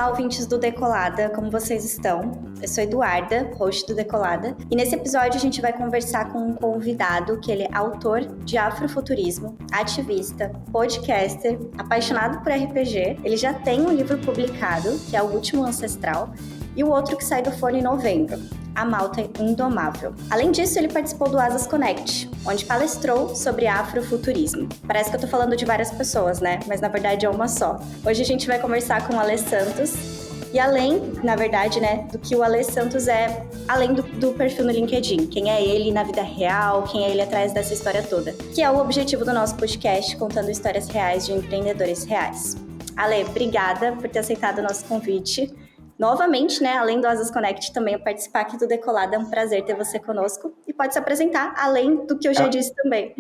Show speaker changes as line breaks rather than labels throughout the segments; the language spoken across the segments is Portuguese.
Olá, ouvintes do Decolada, como vocês estão? Eu sou Eduarda, host do Decolada, e nesse episódio a gente vai conversar com um convidado que ele é autor de afrofuturismo, ativista, podcaster, apaixonado por RPG. Ele já tem um livro publicado, que é O Último Ancestral, e o outro que sai do forno em novembro, A Malta Indomável. Além disso, ele participou do Asas Connect, onde palestrou sobre afrofuturismo. Parece que eu tô falando de várias pessoas, né? Mas na verdade é uma só. Hoje a gente vai conversar com o Ale Santos. E além, na verdade, né, do que o Ale Santos é, além do perfil no LinkedIn. Quem é ele na vida real, quem é ele atrás dessa história toda. Que é o objetivo do nosso podcast, contando histórias reais de empreendedores reais. Ale, obrigada por ter aceitado o nosso convite. Novamente, né, além do Asas Connect, também participar aqui do Decolada, é um prazer ter você conosco e pode se apresentar, além do que eu já disse também.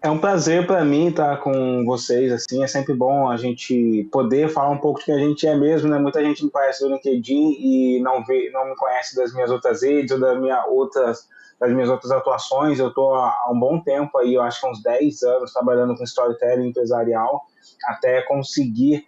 É um prazer para mim estar com vocês, assim, é sempre bom a gente poder falar um pouco de quem a gente é mesmo, né? Muita gente me conhece do LinkedIn e não me conhece das minhas outras redes ou das minhas outras atuações. Eu estou há um bom tempo aí, eu acho que uns 10 anos, trabalhando com storytelling empresarial, até conseguir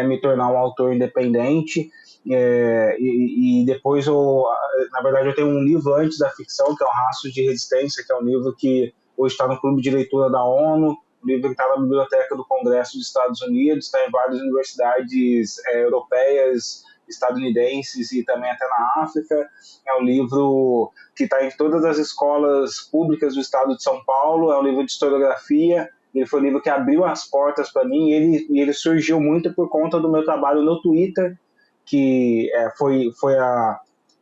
me tornar um autor independente. E depois, na verdade, eu tenho um livro antes da ficção, que é o Rastros de Resistência, que é um livro que hoje está no Clube de Leitura da ONU, um livro que está na Biblioteca do Congresso dos Estados Unidos, está em várias universidades europeias, estadunidenses e também até na África. É um livro que está em todas as escolas públicas do estado de São Paulo, é um livro de historiografia. Ele foi um livro que abriu as portas para mim e ele surgiu muito por conta do meu trabalho no Twitter, que foi a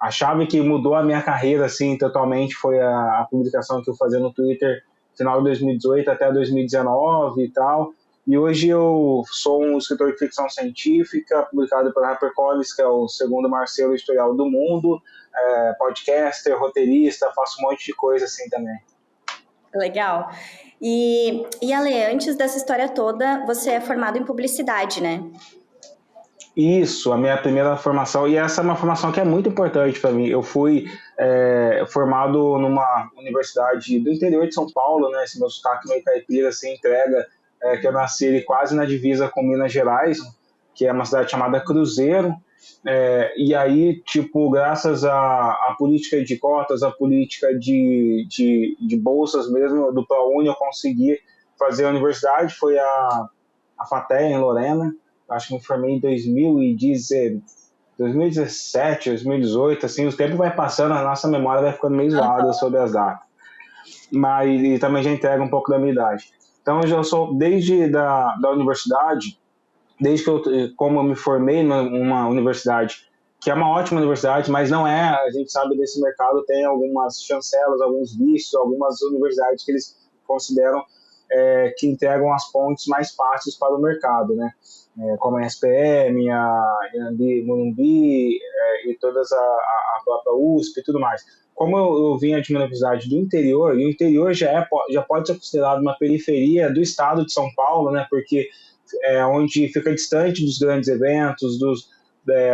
chave que mudou a minha carreira assim, totalmente. Foi a publicação que eu fazia no Twitter final de 2018 até 2019 e tal. E hoje eu sou um escritor de ficção científica, publicado pela HarperCollins, que é o segundo maior selo editorial do mundo, podcaster, roteirista, faço um monte de coisa assim também.
Legal. E Ale, antes dessa história toda, você é formado em publicidade, né?
Isso, a minha primeira formação, e essa é uma formação que é muito importante para mim. Eu fui formado numa universidade do interior de São Paulo, né? Esse meu sotaque meio caipira assim, entrega que eu nasci ali quase na divisa com Minas Gerais, que é uma cidade chamada Cruzeiro. E aí, tipo, graças à política de cotas, à política de bolsas mesmo, do ProUni, eu consegui fazer a universidade. Foi a FATEC em Lorena. Acho que me formei em 2017, 2018, assim, o tempo vai passando, a nossa memória vai ficando meio zoada sobre as datas. Mas e também já entrega um pouco da minha idade. Então, eu já sou, desde da universidade, como eu me formei numa universidade, que é uma ótima universidade, mas não é, a gente sabe desse mercado, tem algumas chancelas, alguns vícios, algumas universidades que eles consideram que entregam as pontes mais fáceis para o mercado, né? Como a SPM, a Morumbi e todas a própria USP e tudo mais. Como eu vinha de uma universidade do interior, e o interior já pode ser considerado uma periferia do estado de São Paulo, né? Porque onde fica distante dos grandes eventos,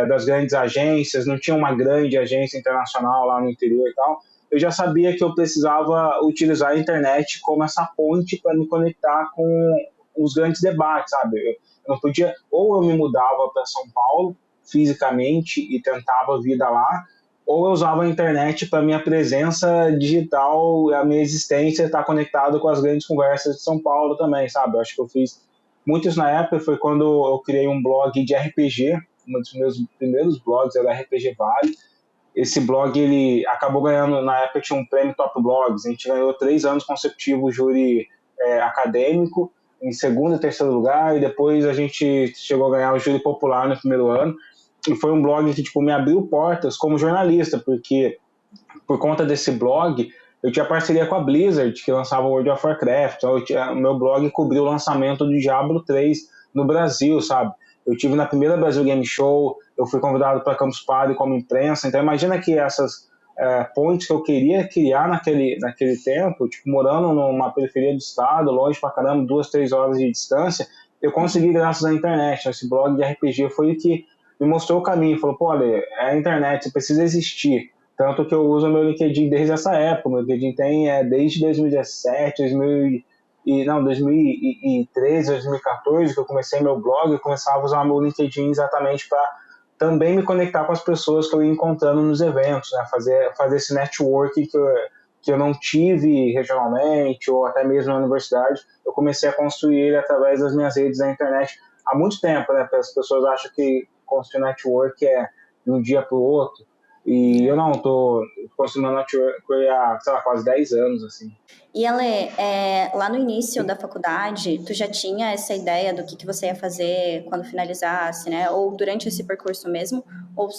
das grandes agências, não tinha uma grande agência internacional lá no interior e tal. Eu já sabia que eu precisava utilizar a internet como essa ponte para me conectar com os grandes debates, sabe? Eu não podia, ou eu me mudava para São Paulo fisicamente e tentava a vida lá, ou eu usava a internet para minha presença digital, a minha existência estar conectado com as grandes conversas de São Paulo também, sabe? Eu acho que eu fiz muito isso na época. Foi quando eu criei um blog de RPG, um dos meus primeiros blogs era RPG Vale. Esse blog, ele acabou ganhando, na época tinha um prêmio Top Blogs, a gente ganhou 3 anos consecutivos júri acadêmico, em segundo e terceiro lugar, e depois a gente chegou a ganhar o júri popular no primeiro ano, e foi um blog que tipo, me abriu portas como jornalista, porque por conta desse blog eu tinha parceria com a Blizzard, que lançava World of Warcraft, então o meu blog cobriu o lançamento do Diablo 3 no Brasil, sabe? Eu tive na primeira Brasil Game Show, eu fui convidado para Campus Party como imprensa, então imagina que essas pontes que eu queria criar naquele tempo, tipo, morando numa periferia do estado, longe pra caramba, 2, 3 horas de distância, eu consegui graças à internet. Esse blog de RPG foi o que me mostrou o caminho, falou, pô, Ale, é a internet, você precisa existir. Tanto que eu uso o meu LinkedIn desde essa época. O meu LinkedIn tem desde 2017, 2013, 2014, que eu comecei meu blog, eu começava a usar meu LinkedIn exatamente para também me conectar com as pessoas que eu ia encontrando nos eventos, né? Fazer esse network que eu não tive regionalmente ou até mesmo na universidade. Eu comecei a construir ele através das minhas redes da internet há muito tempo, né? As pessoas acham que construir network é de um dia para o outro. E eu não, estou construindo network há, sei lá, quase 10 anos, assim.
E Ale, lá no início da faculdade, tu já tinha essa ideia do que você ia fazer quando finalizasse, né? Ou durante esse percurso mesmo? Ou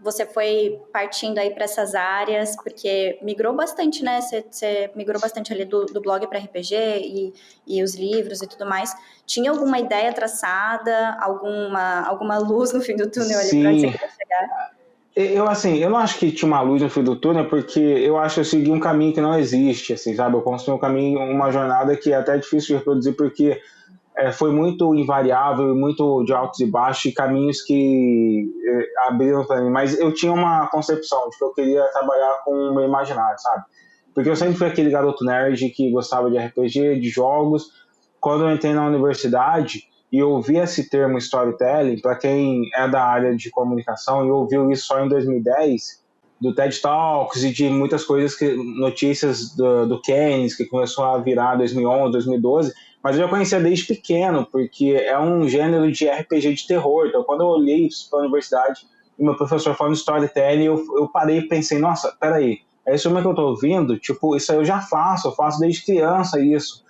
você foi partindo aí para essas áreas, porque migrou bastante, né? Você migrou bastante ali do blog para RPG e os livros e tudo mais. Tinha alguma ideia traçada, alguma luz no fim do túnel ali para onde você
Sim,
queria chegar?
eu não acho que tinha uma luz no fim do túnel, porque eu acho que eu segui um caminho que não existe, assim, sabe? Eu construí um caminho, uma jornada que é até difícil de reproduzir, porque foi muito invariável, muito de altos e baixos, e caminhos que abriram para mim. Mas eu tinha uma concepção de que eu queria trabalhar com o meu imaginário, sabe? Porque eu sempre fui aquele garoto nerd que gostava de RPG, de jogos. Quando eu entrei na universidade e eu ouvi esse termo storytelling, para quem é da área de comunicação e ouviu isso só em 2010, do TED Talks e de muitas coisas, notícias do Keynes, que começou a virar 2011, 2012, mas eu já conhecia desde pequeno, porque é um gênero de RPG de terror. Então, quando eu olhei para a universidade e meu professor falando storytelling, eu parei e pensei, nossa, peraí, é isso mesmo que eu estou ouvindo? Tipo, isso aí eu faço desde criança isso.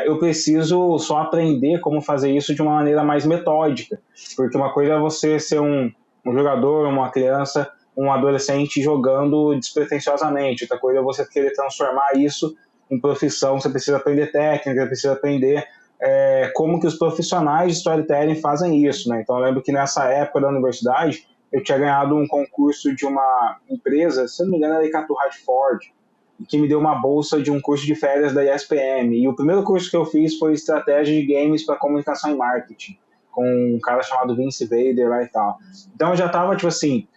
Eu preciso só aprender como fazer isso de uma maneira mais metódica, porque uma coisa é você ser um jogador, uma criança, um adolescente jogando despretensiosamente, outra coisa é você querer transformar isso em profissão. Você precisa aprender técnica, precisa aprender como que os profissionais de storytelling fazem isso, né? Então eu lembro que nessa época da universidade eu tinha ganhado um concurso de uma empresa, se não me engano era Icatu Radford, que me deu uma bolsa de um curso de férias da ESPM. E o primeiro curso que eu fiz foi estratégia de games para comunicação e marketing, com um cara chamado Vince Vader lá e tal. Então eu já estava, tipo assim,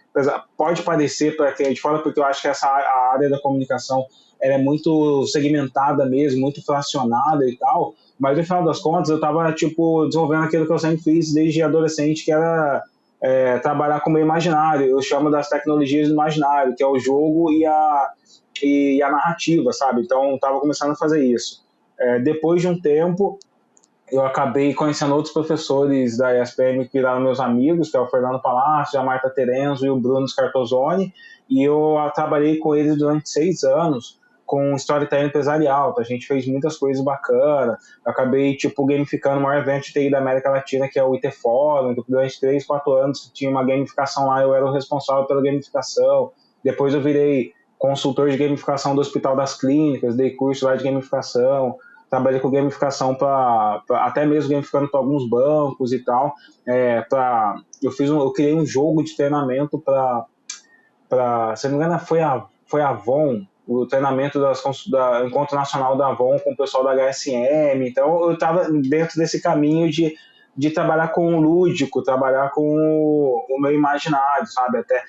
pode parecer para quem é de fora, porque eu acho que a área da comunicação ela é muito segmentada mesmo, muito fracionada e tal, mas no final das contas eu estava tipo, desenvolvendo aquilo que eu sempre fiz desde adolescente, que era trabalhar com o meu imaginário. Eu chamo das tecnologias do imaginário, que é o jogo e a narrativa, sabe? Então, estava começando a fazer isso. Depois de um tempo, eu acabei conhecendo outros professores da ESPM que viraram meus amigos, que é o Fernando Palácio, a Marta Terenzo e o Bruno Scartozoni, e eu trabalhei com eles durante 6 anos com storytelling empresarial. A gente fez muitas coisas bacanas. Eu acabei, tipo, gamificando o maior evento de TI da América Latina, que é o IT Forum. Então, durante 3, 4 anos tinha uma gamificação lá, eu era o responsável pela gamificação. Depois eu virei consultor de gamificação do Hospital das Clínicas, dei curso lá de gamificação, trabalhei com gamificação até mesmo gamificando para alguns bancos e tal. Eu criei um jogo de treinamento se não me engano, foi a Avon, o treinamento da Encontro Nacional da Avon com o pessoal da HSM. Então eu estava dentro desse caminho de trabalhar com o lúdico, trabalhar com o meu imaginário, sabe? Até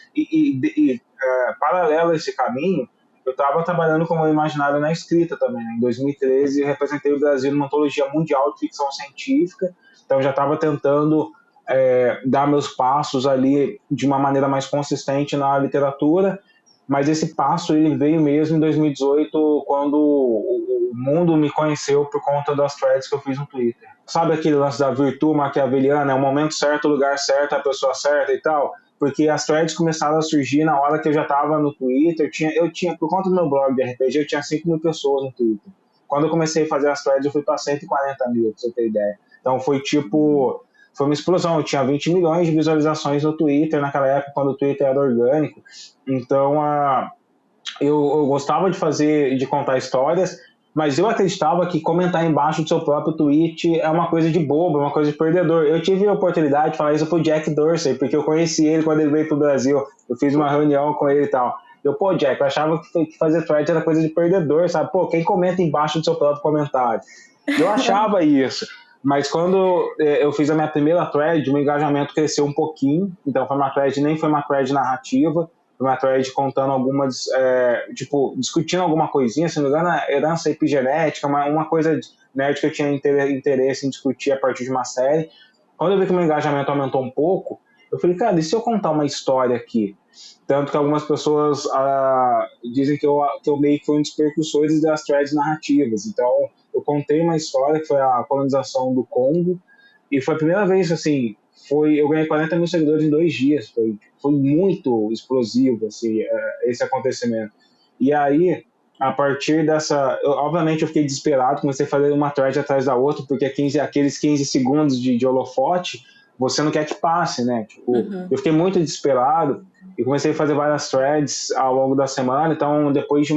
paralelo a esse caminho, eu estava trabalhando com o meu imaginário na escrita também, né? Em 2013 eu representei o Brasil numa antologia mundial de ficção científica, então eu já estava tentando dar meus passos ali de uma maneira mais consistente na literatura, mas esse passo ele veio mesmo em 2018, quando o mundo me conheceu por conta das threads que eu fiz no Twitter. Sabe aquele lance da virtude maquiaveliana, é o momento certo, o lugar certo, a pessoa certa e tal? Porque as threads começaram a surgir na hora que eu já estava no Twitter. Eu tinha, por conta do meu blog de RPG, eu tinha 5 mil pessoas no Twitter. Quando eu comecei a fazer as threads, eu fui para 140 mil, pra você ter ideia. Então foi uma explosão. Eu tinha 20 milhões de visualizações no Twitter naquela época, quando o Twitter era orgânico. Então eu gostava de contar histórias, mas eu acreditava que comentar embaixo do seu próprio tweet é uma coisa de bobo, é uma coisa de perdedor. Eu tive a oportunidade de falar isso pro Jack Dorsey, porque eu conheci ele quando ele veio pro Brasil. Eu fiz uma reunião com ele e tal. Jack, eu achava que fazer thread era coisa de perdedor, sabe? Quem comenta embaixo do seu próprio comentário? Eu achava isso. Mas quando eu fiz a minha primeira thread, o meu engajamento cresceu um pouquinho. Então foi uma thread, nem foi uma thread narrativa, uma thread contando algumas, tipo, discutindo alguma coisinha, se não me engano, herança epigenética, uma coisa nerd que eu tinha interesse em discutir a partir de uma série. Quando eu vi que o meu engajamento aumentou um pouco, eu falei, cara, e se eu contar uma história aqui? Tanto que algumas pessoas dizem que eu meio que fui um dos precursores das threads narrativas. Então, eu contei uma história que foi a colonização do Congo, e foi a primeira vez, assim, eu ganhei 40 mil seguidores em 2 dias. Foi muito explosivo, assim, esse acontecimento. E aí, a partir dessa... obviamente, eu fiquei desesperado, comecei a fazer uma thread atrás da outra, porque aqueles 15 segundos de holofote, você não quer que passe, né? Tipo, eu fiquei muito desesperado e comecei a fazer várias threads ao longo da semana. Então, depois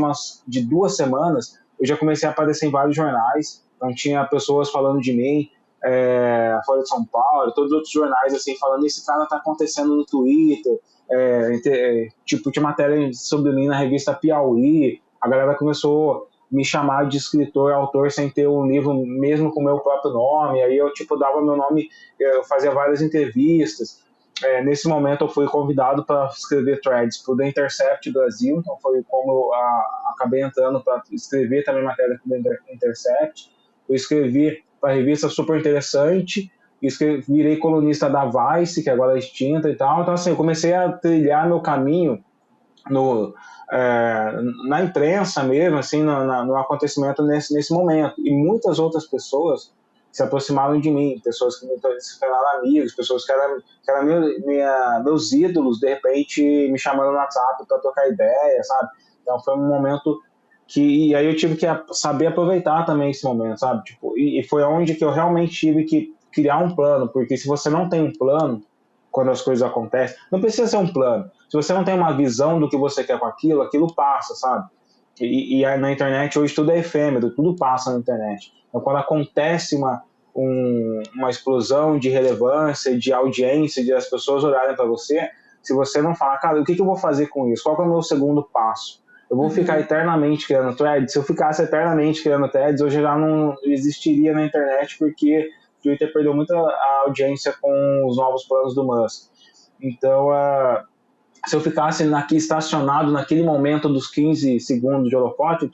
de 2 semanas, eu já comecei a aparecer em vários jornais. Então, tinha pessoas falando de mim, a Folha de São Paulo, todos os outros jornais, assim, falando, esse cara tá acontecendo no Twitter, tipo, tinha matéria sobre mim na revista Piauí. A galera começou a me chamar de escritor, autor, sem ter um livro mesmo com o meu próprio nome. Aí eu, tipo, dava meu nome, eu fazia várias entrevistas. Nesse momento eu fui convidado para escrever threads para o The Intercept Brasil, então foi como eu acabei entrando para escrever também matéria para o The Intercept. Eu escrevi para a revista Super Interessante, virei colunista da Vice, que agora é extinta e tal. Então, assim, eu comecei a trilhar meu caminho na imprensa mesmo, assim, no acontecimento nesse momento. E muitas outras pessoas se aproximaram de mim, pessoas que se tornaram amigos, pessoas que eram meus ídolos, de repente me chamando no WhatsApp para trocar ideia, sabe? Então foi um momento e aí eu tive que saber aproveitar também esse momento, sabe? Tipo, e foi onde que eu realmente tive que criar um plano, porque se você não tem um plano, quando as coisas acontecem, não precisa ser um plano. Se você não tem uma visão do que você quer com aquilo passa, sabe? E na internet hoje tudo é efêmero, tudo passa na internet. Então quando acontece uma explosão de relevância, de audiência, de as pessoas olharem para você, se você não falar, cara, o que eu vou fazer com isso? Qual é o meu segundo passo? Eu vou ficar eternamente criando threads? Se eu ficasse eternamente criando threads, hoje já não existiria na internet, porque o Twitter perdeu muita audiência com os novos planos do Musk. Então, se eu ficasse estacionado naquele momento dos 15 segundos de holofote,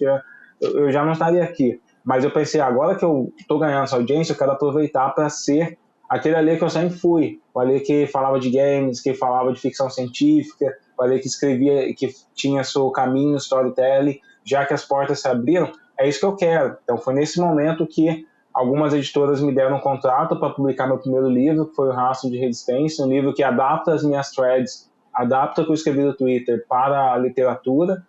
eu já não estaria aqui. Mas eu pensei, agora que eu estou ganhando essa audiência, eu quero aproveitar para ser aquele ali que eu sempre fui. O ali que falava de games, que falava de ficção científica, o ali que escrevia, que tinha seu caminho, storytelling. Já que as portas se abriram, é isso que eu quero. Então foi nesse momento que algumas editoras me deram um contrato para publicar meu primeiro livro, que foi o Rastro de Resistência, um livro que adapta as minhas threads, adapta o que eu escrevi no Twitter para a literatura.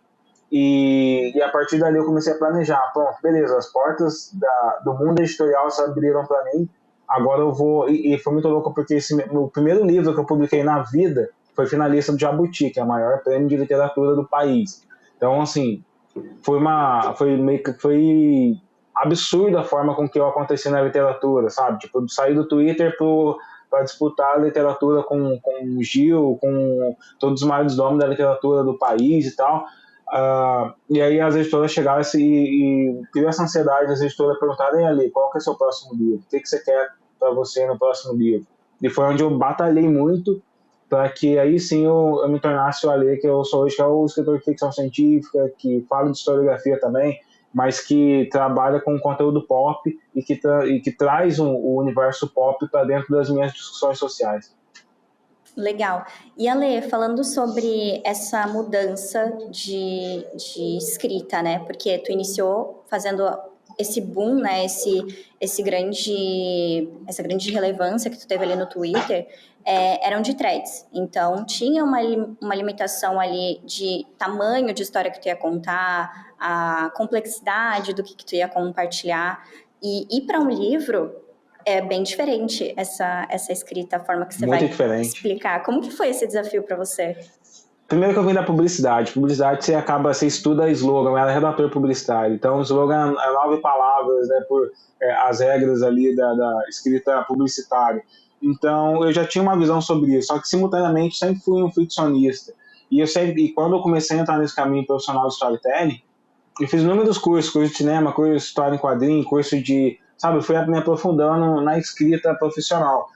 E a partir dali eu comecei a planejar. Pronto, beleza, as portas do mundo editorial se abriram para mim. Agora eu vou... E foi muito louco porque o primeiro livro que eu publiquei na vida foi finalista do Jabuti, que é o maior prêmio de literatura do país. Então, assim, foi absurda a forma com que eu aconteci na literatura, sabe? Tipo, sair do Twitter para disputar a literatura com o Gil, com todos os maiores nomes da literatura do país e tal. E aí as editoras chegaram e criou essa ansiedade, as editoras perguntarem ali, qual que é o seu próximo livro? O que você quer para você no próximo livro? E foi onde eu batalhei muito para que aí sim eu me tornasse o Ali que eu sou hoje, que é o escritor de ficção científica, que fala de historiografia também, mas que trabalha com conteúdo pop e que traz o universo pop para dentro das minhas discussões sociais.
Legal. E Ale, falando sobre essa mudança de escrita, né? Porque tu iniciou fazendo esse boom, né? Essa grande relevância que tu teve ali no Twitter, eram de threads. Então, tinha uma limitação ali de tamanho de história que tu ia contar, a complexidade do que tu ia compartilhar. E ir para um livro é bem diferente essa escrita, a forma que você
muito
vai
diferente.
Explicar. Como que foi esse desafio para você?
Primeiro que eu vim da publicidade. Publicidade você estuda slogan, ela é redator publicitário. Então o slogan é 9 palavras, né, por as regras ali da escrita publicitária. Então eu já tinha uma visão sobre isso, só que simultaneamente sempre fui um ficcionista. E quando eu comecei a entrar nesse caminho profissional de storytelling, eu fiz inúmeros curso de cinema, curso de história em quadrinho, curso de... Sabe, eu fui me aprofundando na escrita profissional.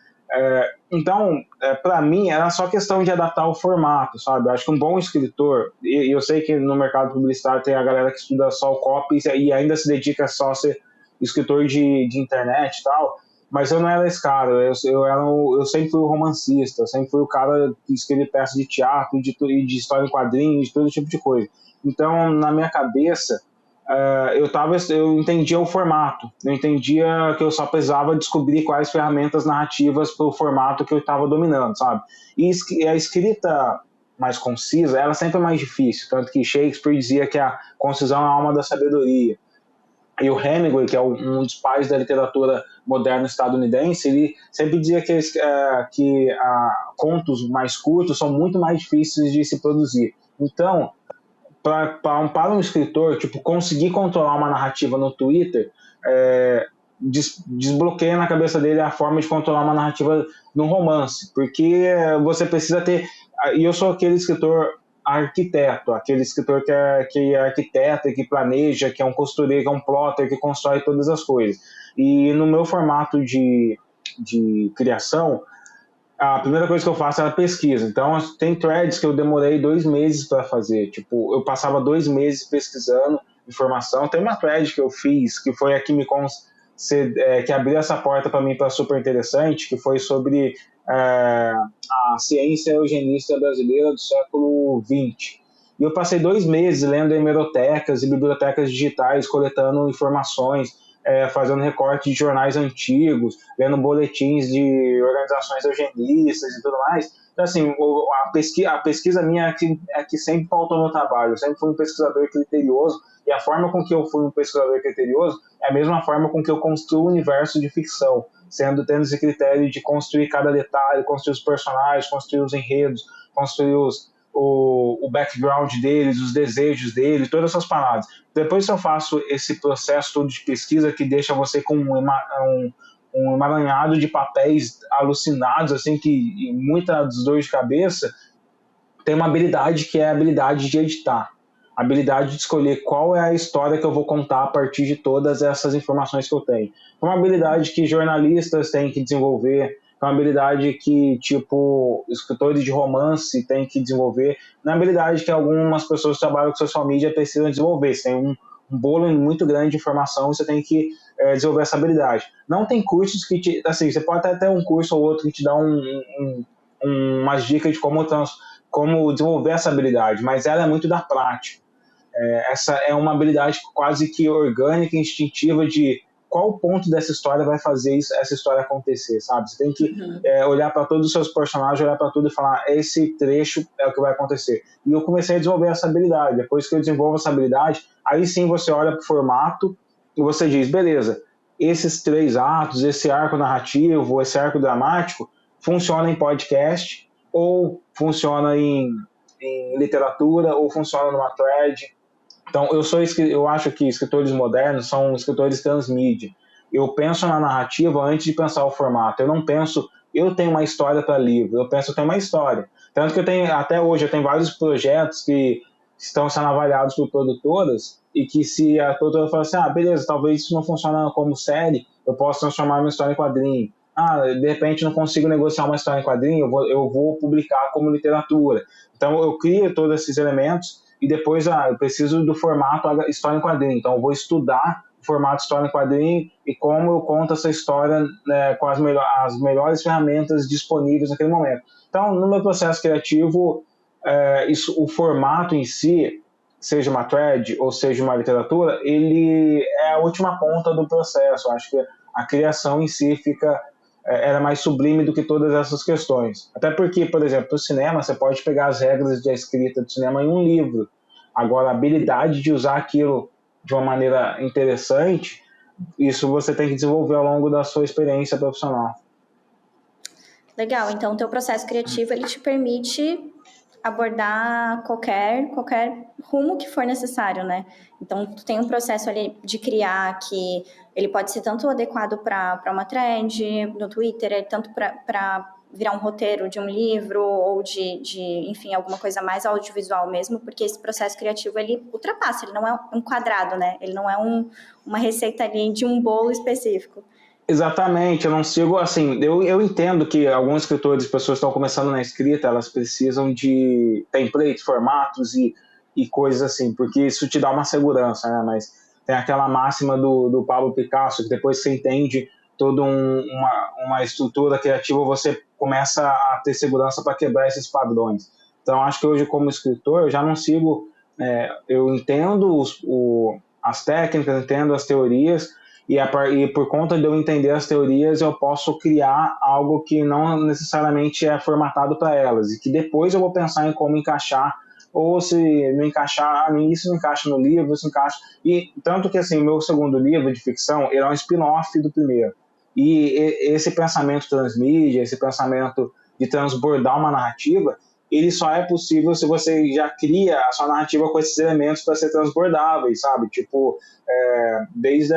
Então, para mim, era só questão de adaptar o formato, sabe? Eu acho que um bom escritor, e eu sei que no mercado publicitário tem a galera que estuda só o copy e ainda se dedica só a ser escritor de internet e tal, mas eu não era esse cara, eu sempre fui o romancista, eu sempre fui o cara que escrevia peças de teatro, de história em quadrinhos, de todo tipo de coisa. Então, na minha cabeça, eu entendia o formato, eu entendia que eu só precisava descobrir quais ferramentas narrativas para o formato que eu estava dominando, sabe? E a escrita mais concisa, ela sempre é mais difícil, tanto que Shakespeare dizia que a concisão é a alma da sabedoria. E o Hemingway, que é um dos pais da literatura moderna estadunidense, ele sempre dizia que contos mais curtos são muito mais difíceis de se produzir. Então, para um escritor, tipo, conseguir controlar uma narrativa no Twitter, desbloqueia na cabeça dele a forma de controlar uma narrativa no romance, porque você precisa ter... E eu sou aquele escritor arquiteto, aquele escritor que é arquiteto, que planeja, que é um costureiro, que é um plotter, que constrói todas as coisas. E no meu formato de criação, a primeira coisa que eu faço é a pesquisa. Então, tem threads que eu demorei 2 meses para fazer. Tipo, eu passava 2 meses pesquisando informação. Tem uma thread que eu fiz, que foi a que que abriu essa porta para mim para super interessante, que foi sobre a ciência eugenista brasileira do século XX. E eu passei 2 meses lendo hemerotecas e bibliotecas digitais, coletando informações, fazendo recorte de jornais antigos, lendo boletins de organizações eugenistas e tudo mais. Então, assim, a pesquisa minha é que sempre pautou no trabalho. Eu sempre fui um pesquisador criterioso, e a forma com que eu fui um pesquisador criterioso é a mesma forma com que eu construo o universo de ficção, tendo esse critério de construir cada detalhe, construir os personagens, construir os enredos, construir o background deles, os desejos deles, todas essas paradas. Depois que eu faço esse processo todo de pesquisa que deixa você com um emaranhado de papéis alucinados, assim, que muitas dores de cabeça, tem uma habilidade que é a habilidade de editar. A habilidade de escolher qual é a história que eu vou contar a partir de todas essas informações que eu tenho. É uma habilidade que jornalistas têm que desenvolver, é uma habilidade que, tipo, escritores de romance têm que desenvolver, é uma habilidade que algumas pessoas que trabalham com social media precisam desenvolver. Você tem um bolo muito grande de informação, você tem que desenvolver essa habilidade. Não tem cursos que te... Assim, você pode até ter um curso ou outro que te dá umas dicas de como desenvolver essa habilidade, mas ela é muito da prática. Essa é uma habilidade quase que orgânica, instintiva de qual ponto dessa história vai fazer essa história acontecer, sabe? Você tem que olhar para todos os seus personagens, olhar para tudo e falar, esse trecho é o que vai acontecer. E eu comecei a desenvolver essa habilidade. Depois que eu desenvolvo essa habilidade, aí sim você olha para o formato e você diz, beleza, esses 3 atos, esse arco narrativo, esse arco dramático, funciona em podcast, ou funciona em literatura, ou funciona numa thread. Então, eu acho que escritores modernos são escritores transmídia. Eu penso na narrativa antes de pensar o formato. Eu não penso, eu tenho uma história para livro, eu penso, eu tenho uma história. Tanto que até hoje, eu tenho vários projetos que estão sendo avaliados por produtoras e que se a produtora fala assim, beleza, talvez isso não funcione como série, eu posso transformar uma história em quadrinho. De repente não consigo negociar uma história em quadrinho, eu vou publicar como literatura. Então, eu crio todos esses elementos e depois eu preciso do formato história em quadrinho. Então eu vou estudar o formato história em quadrinho e como eu conto essa história, né, com as melhores ferramentas disponíveis naquele momento. Então, no meu processo criativo, o formato em si, seja uma thread ou seja uma literatura, ele é a última ponta do processo. Eu acho que a criação em si era mais sublime do que todas essas questões. Até porque, por exemplo, no cinema, você pode pegar as regras de escrita do cinema em um livro. Agora, a habilidade de usar aquilo de uma maneira interessante, isso você tem que desenvolver ao longo da sua experiência profissional.
Legal, então o teu processo criativo, ele te permite abordar qualquer rumo que for necessário, né? Então, tu tem um processo ali de criar que ele pode ser tanto adequado para uma thread no Twitter, tanto para virar um roteiro de um livro ou enfim, alguma coisa mais audiovisual mesmo, porque esse processo criativo, ele ultrapassa, ele não é um quadrado, né? Ele não é uma receita ali de um bolo específico.
Exatamente, eu não sigo assim. Eu entendo que alguns escritores, pessoas que estão começando na escrita, elas precisam de templates, formatos e coisas assim, porque isso te dá uma segurança, né? Mas tem aquela máxima do Pablo Picasso, que depois que você entende toda uma estrutura criativa, você começa a ter segurança para quebrar esses padrões. Então, acho que hoje, como escritor, eu já não sigo. Eu entendo as técnicas, entendo as teorias e por conta de eu entender as teorias, eu posso criar algo que não necessariamente é formatado para elas, e que depois eu vou pensar em como encaixar, ou se não encaixar, a mim isso não encaixa no livro, isso encaixa. E tanto que assim, o meu segundo livro de ficção, ele é um spin-off do primeiro. E esse pensamento transmídia, esse pensamento de transbordar uma narrativa, ele só é possível se você já cria a sua narrativa com esses elementos para ser transbordáveis, sabe? Tipo, desde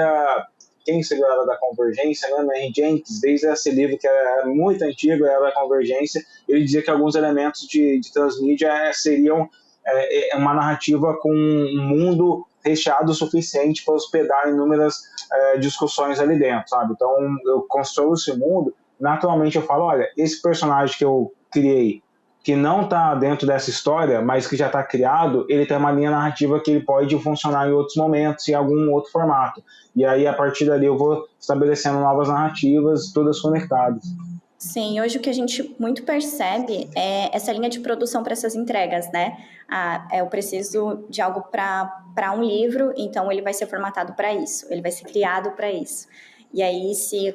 quem segurava da Convergência, né? Henry Jenkins, desde esse livro que era muito antigo, era da Convergência, ele dizia que alguns elementos de transmídia seriam uma narrativa com um mundo recheado o suficiente para hospedar inúmeras discussões ali dentro, sabe? Então, eu construo esse mundo, naturalmente eu falo, olha, esse personagem que eu criei, que não está dentro dessa história, mas que já está criado, ele tem uma linha narrativa que ele pode funcionar em outros momentos, em algum outro formato. E aí, a partir dali, eu vou estabelecendo novas narrativas, todas conectadas.
Sim, hoje o que a gente muito percebe é essa linha de produção para essas entregas, né? Eu preciso de algo para um livro, então ele vai ser formatado para isso, ele vai ser criado para isso. E aí, se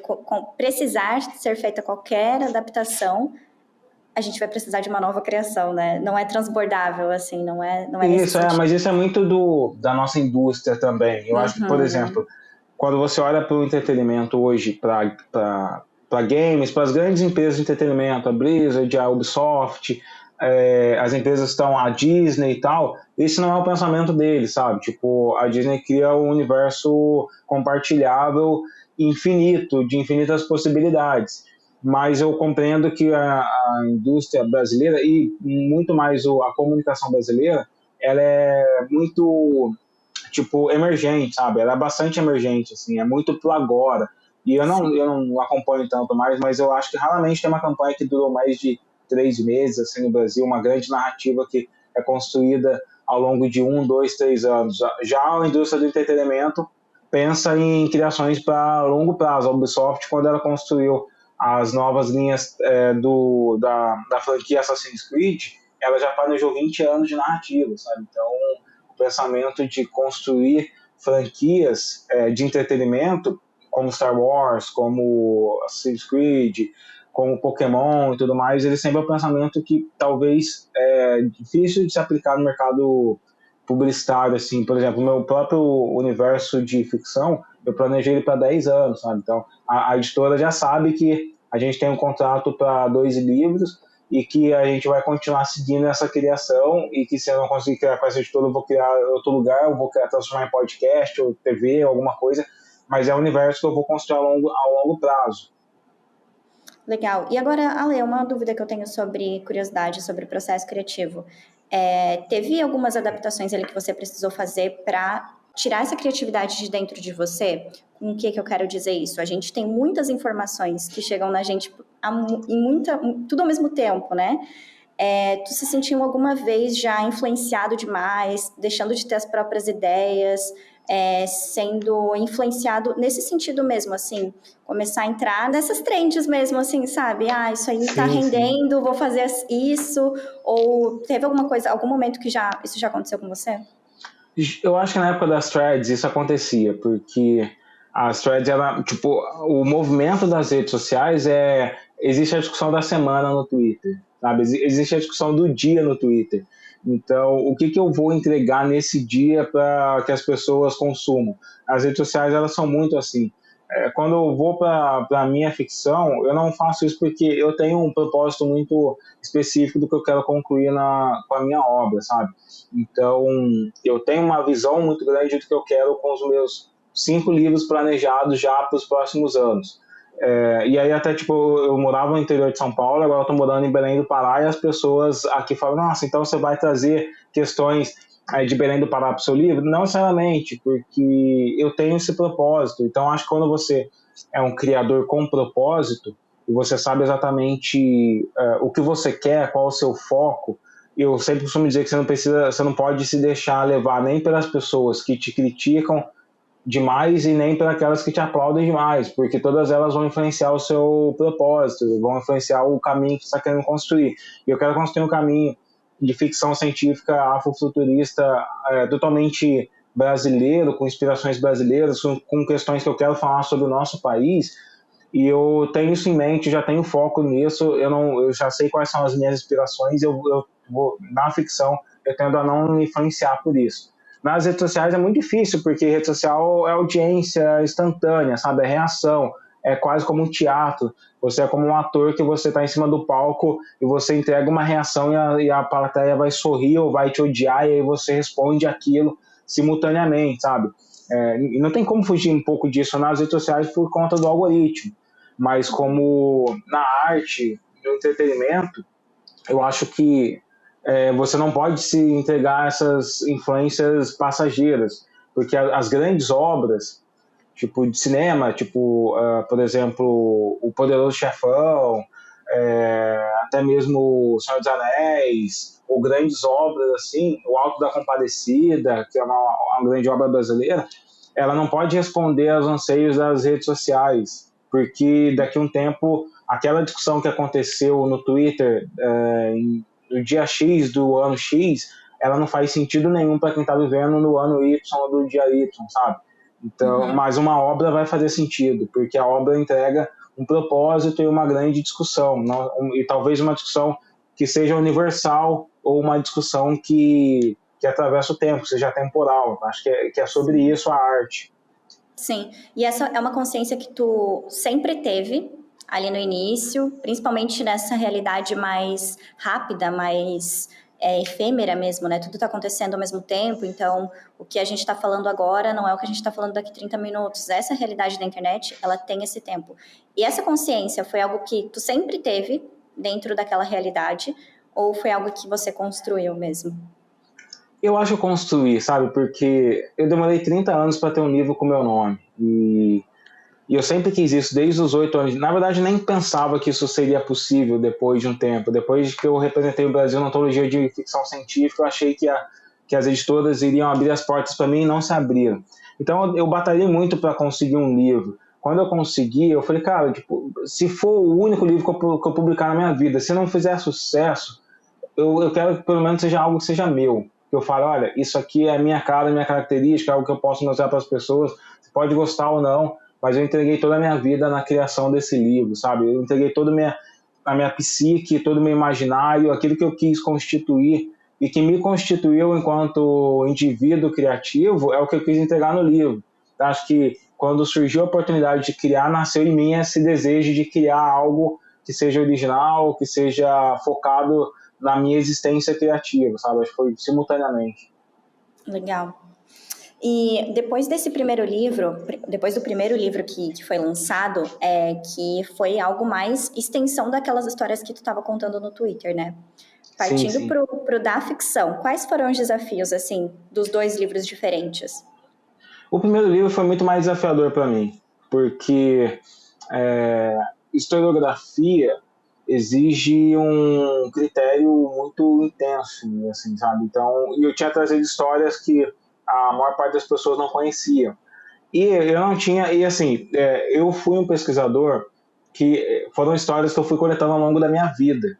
precisar ser feita qualquer adaptação, a gente vai precisar de uma nova criação, né? Não é transbordável, assim, não é nesse
Isso,
sentido.
mas isso é muito da nossa indústria também. Eu acho que, por exemplo, quando você olha para o entretenimento hoje, para games, para as grandes empresas de entretenimento, a Blizzard, a Ubisoft, as empresas que estão, a Disney e tal, esse não é o pensamento deles, sabe? Tipo, a Disney cria um universo compartilhável infinito, de infinitas possibilidades. Mas eu compreendo que a indústria brasileira e muito mais a comunicação brasileira, ela é muito tipo emergente, sabe? Ela é bastante emergente, assim, é muito pro agora. E eu não acompanho tanto mais, mas eu acho que raramente tem uma campanha que durou mais de 3 meses, assim, no Brasil, uma grande narrativa que é construída ao longo de 1, 2, 3 anos. Já a indústria do entretenimento pensa em criações para longo prazo. A Ubisoft, quando ela construiu as novas linhas da franquia Assassin's Creed, ela já planejou 20 anos de narrativa, sabe? Então, o pensamento de construir franquias de entretenimento, como Star Wars, como Assassin's Creed, como Pokémon e tudo mais, ele sempre é um pensamento que talvez é difícil de se aplicar no mercado publicitário, assim. Por exemplo, o meu próprio universo de ficção, eu planejei ele para 10 anos, sabe? Então, a editora já sabe que a gente tem um contrato para 2 livros e que a gente vai continuar seguindo essa criação e que se eu não conseguir criar com essa editora, eu vou criar em outro lugar, eu vou transformar em podcast ou TV, alguma coisa, mas é um universo que eu vou construir ao longo prazo.
Legal. E agora, Ale, uma dúvida que eu tenho sobre curiosidade sobre o processo criativo. Teve algumas adaptações ali que você precisou fazer para tirar essa criatividade de dentro de você? Com o que eu quero dizer isso? A gente tem muitas informações que chegam na gente tudo ao mesmo tempo, né? Tu se sentiu alguma vez já influenciado demais, deixando de ter as próprias ideias, sendo influenciado nesse sentido mesmo, assim, começar a entrar nessas trends mesmo, assim, sabe? Isso aí tá rendendo, vou fazer isso, ou teve alguma coisa, algum momento que isso já aconteceu com você?
Eu acho que na época das threads isso acontecia, porque as threads, tipo, o movimento das redes sociais existe a discussão da semana no Twitter, sabe? Existe a discussão do dia no Twitter. Então, o que eu vou entregar nesse dia para que as pessoas consumam? As redes sociais, elas são muito assim. Quando eu vou para a minha ficção, eu não faço isso porque eu tenho um propósito muito específico do que eu quero concluir com a minha obra, sabe? Então, eu tenho uma visão muito grande do que eu quero com os meus 5 livros planejados já para os próximos anos. E aí até, tipo, eu morava no interior de São Paulo, agora eu estou morando em Belém do Pará, e as pessoas aqui falam, nossa, então você vai trazer questões de Belém do Pará para o seu livro? Não necessariamente, porque eu tenho esse propósito. Então, acho que quando você é um criador com propósito, e você sabe exatamente o que você quer, qual é o seu foco, eu sempre costumo dizer que você não pode se deixar levar nem pelas pessoas que te criticam demais e nem pelas que te aplaudem demais, porque todas elas vão influenciar o seu propósito, vão influenciar o caminho que você está querendo construir. E eu quero construir um caminho de ficção científica afrofuturista totalmente brasileiro, com inspirações brasileiras, com questões que eu quero falar sobre o nosso país, e eu tenho isso em mente, já tenho foco nisso, eu já sei quais são as minhas inspirações, eu vou, na ficção, eu tendo a não me influenciar por isso. Nas redes sociais é muito difícil, porque rede social é audiência instantânea, sabe? É reação, é quase como um teatro. Você é como um ator que você está em cima do palco e você entrega uma reação e a plateia vai sorrir ou vai te odiar, e aí você responde aquilo simultaneamente, sabe? E não tem como fugir um pouco disso nas redes sociais por conta do algoritmo. Mas como na arte, no entretenimento, eu acho que você não pode se entregar a essas influências passageiras, porque as grandes obras, tipo de cinema, tipo, por exemplo, O Poderoso Chefão, até mesmo O Senhor dos Anéis, ou grandes obras assim, O Alto da Compadecida, que é uma grande obra brasileira, ela não pode responder aos anseios das redes sociais, porque daqui a um tempo, aquela discussão que aconteceu no Twitter no dia X do ano X, ela não faz sentido nenhum para quem está vivendo no ano Y do dia Y, sabe? Então, mas uma obra vai fazer sentido, porque a obra entrega um propósito e uma grande discussão, e talvez uma discussão que seja universal ou uma discussão que atravessa o tempo, seja temporal. Acho que é sobre isso a arte.
Sim, e essa é uma consciência que tu sempre teve ali no início, principalmente nessa realidade mais rápida, mais efêmera mesmo, né? Tudo está acontecendo ao mesmo tempo, então o que a gente está falando agora não é o que a gente está falando daqui 30 minutos. Essa realidade da internet, ela tem esse tempo. E essa consciência foi algo que tu sempre teve dentro daquela realidade, ou foi algo que você construiu mesmo?
Eu acho que eu construí, sabe? Porque eu demorei 30 anos para ter um livro com meu nome. E eu sempre quis isso, desde os 8 anos. Na verdade, nem pensava que isso seria possível depois de um tempo. Depois que eu representei o Brasil na antologia de ficção científica, eu achei que as editoras iriam abrir as portas para mim e não se abriram. Então, eu batalhei muito para conseguir um livro. Quando eu consegui, eu falei, cara, tipo, se for o único livro que eu publicar na minha vida, se não fizer sucesso, eu quero que pelo menos seja algo que seja meu. Que eu falo, olha, isso aqui é a minha cara, a minha característica, é algo que eu posso mostrar para as pessoas. Você pode gostar ou não, mas eu entreguei toda a minha vida na criação desse livro, sabe? Eu entreguei toda a minha psique, todo o meu imaginário, aquilo que eu quis constituir e que me constituiu enquanto indivíduo criativo é o que eu quis entregar no livro. Então, acho que quando surgiu a oportunidade de criar, nasceu em mim esse desejo de criar algo que seja original, que seja focado na minha existência criativa, sabe? Acho que foi simultaneamente.
Legal. E depois desse primeiro livro, depois do primeiro livro que foi lançado, que foi algo mais extensão daquelas histórias que tu estava contando no Twitter, né? Partindo
Sim.
pro da ficção, quais foram os desafios, assim, dos dois livros diferentes?
O primeiro livro foi muito mais desafiador para mim, porque historiografia exige um critério muito intenso, assim, sabe? Então, eu tinha trazido histórias que a maior parte das pessoas não conheciam. E eu não tinha, e assim, eu fui um pesquisador que foram histórias que eu fui coletando ao longo da minha vida.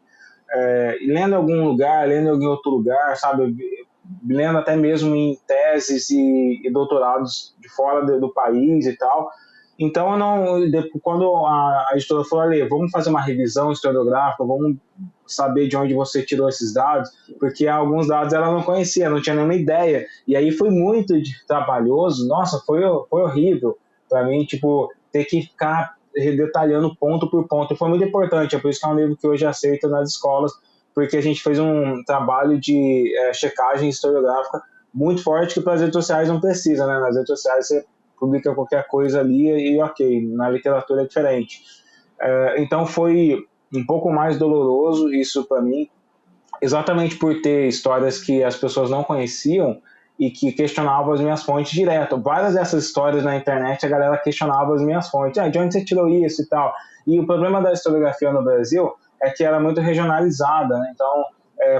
Lendo em algum lugar, lendo em algum outro lugar, sabe? Lendo até mesmo em teses e doutorados de fora do país e tal. Então, quando a editora falou, ali, vamos fazer uma revisão historiográfica, vamos saber de onde você tirou esses dados, porque alguns dados ela não conhecia, não tinha nenhuma ideia. E aí foi muito trabalhoso, nossa, foi horrível para mim, tipo, ter que ficar detalhando ponto por ponto. E foi muito importante, é por isso que é um livro que hoje aceito nas escolas, porque a gente fez um trabalho de checagem historiográfica muito forte que para as redes sociais não precisa, né? Nas redes sociais você publica qualquer coisa ali e ok, na literatura é diferente. Então foi um pouco mais doloroso isso para mim, exatamente por ter histórias que as pessoas não conheciam e que questionavam as minhas fontes direto. Várias dessas histórias na internet, a galera questionava as minhas fontes. De onde você tirou isso e tal? E o problema da historiografia no Brasil é que ela é muito regionalizada, né? Então,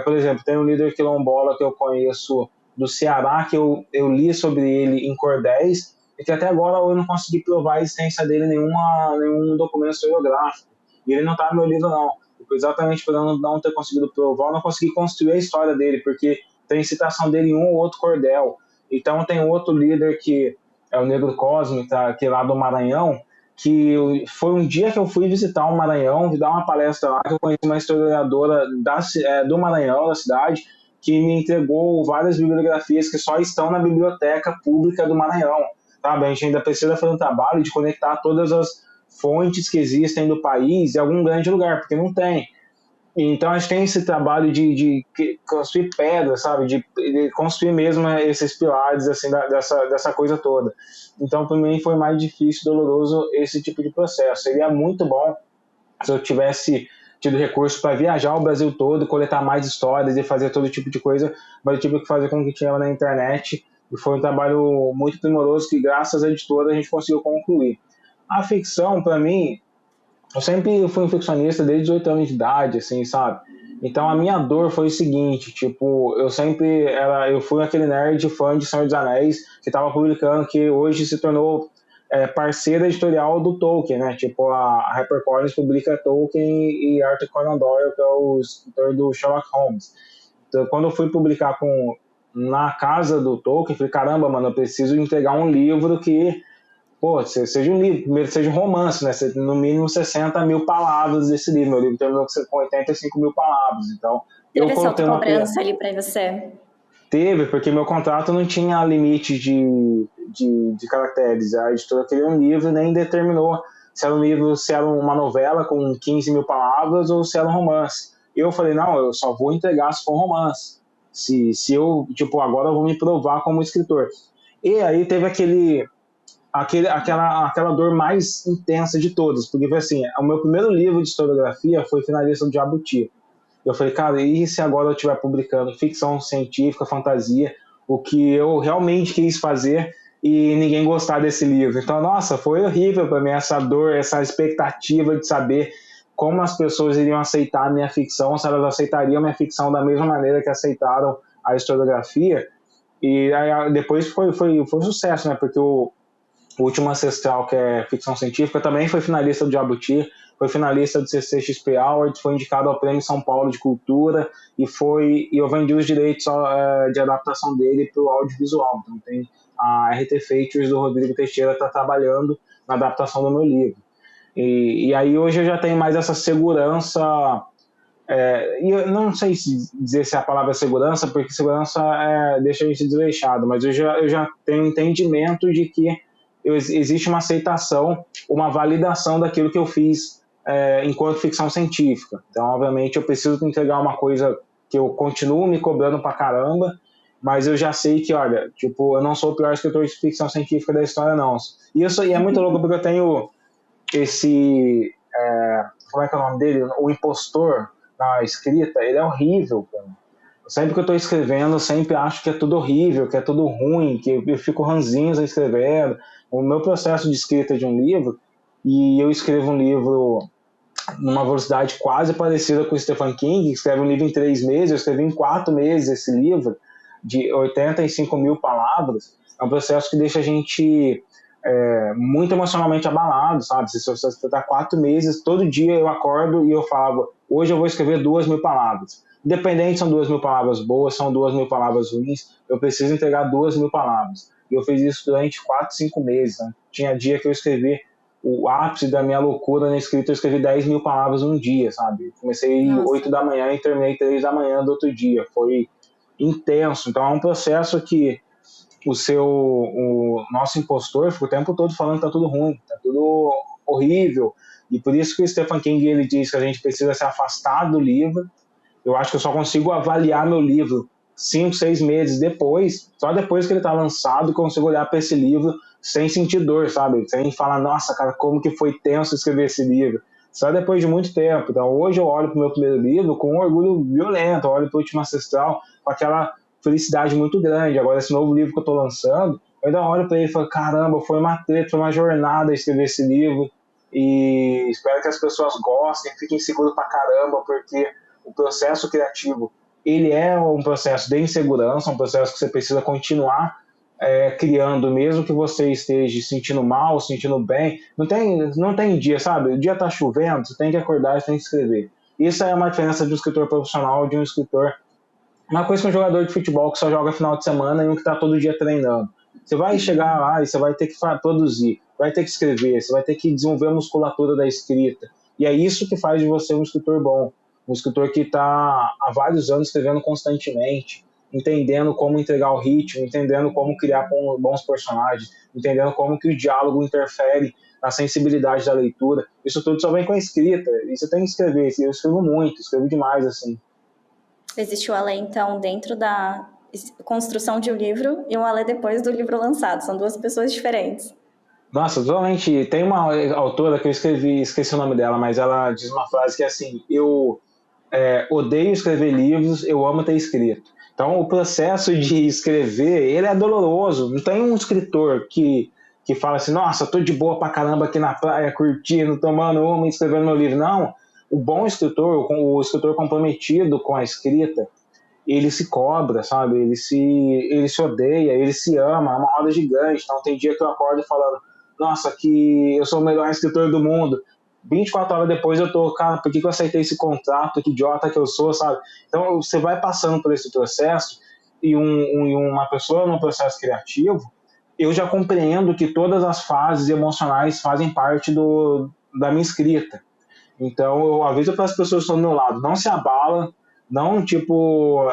por exemplo, tem um líder quilombola que eu conheço do Ceará, que eu li sobre ele em cordéis, e que até agora eu não consegui provar a existência dele em nenhum documento historiográfico. E ele não está no meu livro, não. Exatamente por eu não ter conseguido provar, eu não consegui construir a história dele, porque tem citação dele em um ou outro cordel. Então tem outro líder que é o Negro Cosme, que é lá do Maranhão, que foi um dia que eu fui visitar o Maranhão, dar uma palestra lá, que eu conheci uma historiadora do Maranhão, da cidade, que me entregou várias bibliografias que só estão na biblioteca pública do Maranhão. Sabe? A gente ainda precisa fazer um trabalho de conectar todas as fontes que existem do país em algum grande lugar, porque não tem. Então a gente tem esse trabalho de construir pedras, sabe? De construir mesmo esses pilares assim, dessa coisa toda. Então para mim foi mais difícil, doloroso esse tipo de processo. Seria muito bom se eu tivesse tido recurso para viajar o Brasil todo, coletar mais histórias e fazer todo tipo de coisa, mas eu tive que fazer com o que tinha na internet, e foi um trabalho muito primoroso que graças à editora a gente conseguiu concluir. A ficção, para mim, eu sempre fui um ficcionista desde os 8 anos de idade, assim, sabe? Então a minha dor foi o seguinte, tipo, eu fui aquele nerd fã de Senhor dos Anéis que estava publicando, que hoje se tornou parceira editorial do Tolkien, né? Tipo, a HarperCollins publica Tolkien e Arthur Conan Doyle, que é o escritor do Sherlock Holmes. Então, quando eu fui publicar na casa do Tolkien, eu falei, caramba, mano, eu preciso entregar um livro que seja um livro, primeiro seja um romance, né? No mínimo 60 mil palavras desse livro. Meu livro terminou com 85 mil palavras. Então,
teve essa autocobrança ali para você?
Teve, porque meu contrato não tinha limite de caracteres. A editora queria um livro e nem determinou se era uma novela com 15 mil palavras ou se era um romance. Eu falei, não, eu só vou entregar se for um romance. Se eu, tipo, agora eu vou me provar como escritor. E aí teve aquela dor mais intensa de todas, porque foi assim, o meu primeiro livro de historiografia foi finalista do Jabuti. Eu falei, cara, e se agora eu estiver publicando ficção científica, fantasia, o que eu realmente quis fazer e ninguém gostar desse livro? Então, nossa, foi horrível para mim essa dor, essa expectativa de saber como as pessoas iriam aceitar a minha ficção, se elas aceitariam a minha ficção da mesma maneira que aceitaram a historiografia. E aí, depois foi um sucesso, né? Porque o Último Ancestral, que é ficção científica, também foi finalista do Jabuti, foi finalista do CCXP Awards, foi indicado ao Prêmio São Paulo de Cultura e eu vendi os direitos de adaptação dele para o audiovisual. Então tem a RT Features do Rodrigo Teixeira está trabalhando na adaptação do meu livro. E aí hoje eu já tenho mais essa segurança, e eu não sei dizer se a palavra é segurança, porque segurança deixa a gente desleixado, mas eu já tenho entendimento de que existe uma aceitação, uma validação daquilo que eu fiz enquanto ficção científica. Então, obviamente, eu preciso entregar uma coisa que eu continuo me cobrando pra caramba, mas eu já sei que, olha, tipo, eu não sou o pior escritor de ficção científica da história, não. E é muito louco, porque eu tenho esse... como é que é o nome dele? O impostor na escrita, ele é horrível, cara. Sempre que eu estou escrevendo, eu sempre acho que é tudo horrível, que é tudo ruim, que eu fico ranzinza escrevendo. O meu processo de escrita de um livro, e eu escrevo um livro numa velocidade quase parecida com o Stephen King, que escreve um livro em 3 meses, eu escrevi em 4 meses esse livro, de 85 mil palavras. É um processo que deixa a gente muito emocionalmente abalado, sabe? Se você está 4 meses, todo dia eu acordo e eu falo, hoje eu vou escrever 2 mil palavras. Independente se são 2 mil palavras boas, são 2 mil palavras ruins, eu preciso entregar 2 mil palavras. E eu fiz isso durante 4, 5 meses. Né? Tinha dia que eu escrevi o ápice da minha loucura na escrita, eu escrevi 10 mil palavras num dia, sabe? Comecei 8 da manhã e terminei 3 da manhã do outro dia. Foi intenso. Então é um processo que o nosso impostor fica o tempo todo falando que tá tudo ruim, tá tudo horrível. E por isso que o Stephen King ele diz que a gente precisa se afastar do livro. Eu acho que eu só consigo avaliar meu livro 5, 6 meses depois, só depois que ele tá lançado, que eu consigo olhar para esse livro sem sentir dor, sabe? Sem falar, nossa, cara, como que foi tenso escrever esse livro. Só depois de muito tempo. Então, hoje eu olho pro meu primeiro livro com um orgulho violento, eu olho pro Último Ancestral com aquela felicidade muito grande. Agora, esse novo livro que eu estou lançando, eu ainda olho para ele e falo, caramba, foi uma treta, foi uma jornada escrever esse livro, e espero que as pessoas gostem, fiquem seguros pra caramba, porque o processo criativo, ele é um processo de insegurança, um processo que você precisa continuar criando, mesmo que você esteja se sentindo mal, se sentindo bem. Não tem dia, sabe? O dia tá chovendo, você tem que acordar, você tem que escrever. Isso é uma diferença de um escritor profissional, de um escritor... Uma coisa que um jogador de futebol que só joga final de semana e um que está todo dia treinando. Você vai chegar lá e você vai ter que produzir, vai ter que escrever, você vai ter que desenvolver a musculatura da escrita. E é isso que faz de você um escritor bom. Um escritor que está há vários anos escrevendo constantemente, entendendo como entregar o ritmo, entendendo como criar bons personagens, entendendo como que o diálogo interfere na sensibilidade da leitura. Isso tudo só vem com a escrita. E você tem que escrever. Eu escrevo muito, escrevo demais, assim.
Existe o Alê, então, dentro da construção de um livro e um Alê depois do livro lançado. São duas pessoas diferentes.
Nossa, totalmente. Tem uma autora que eu esqueci o nome dela, mas ela diz uma frase que é assim: eu odeio escrever livros, eu amo ter escrito. Então, o processo de escrever, ele é doloroso. Não tem um escritor que fala assim, nossa, tô de boa pra caramba aqui na praia, curtindo, tomando uma e escrevendo meu livro. Não. O bom escritor, o escritor comprometido com a escrita, ele se cobra, sabe? Ele se odeia, ele se ama, é uma roda gigante. Então tem dia que eu acordo falando, nossa, que eu sou o melhor escritor do mundo. 24 horas depois eu tô, cara, por que eu aceitei esse contrato? Que idiota que eu sou, sabe? Então você vai passando por esse processo e uma pessoa num processo criativo, eu já compreendo que todas as fases emocionais fazem parte da minha escrita. Então eu aviso para as pessoas que estão do meu lado, não se abala, não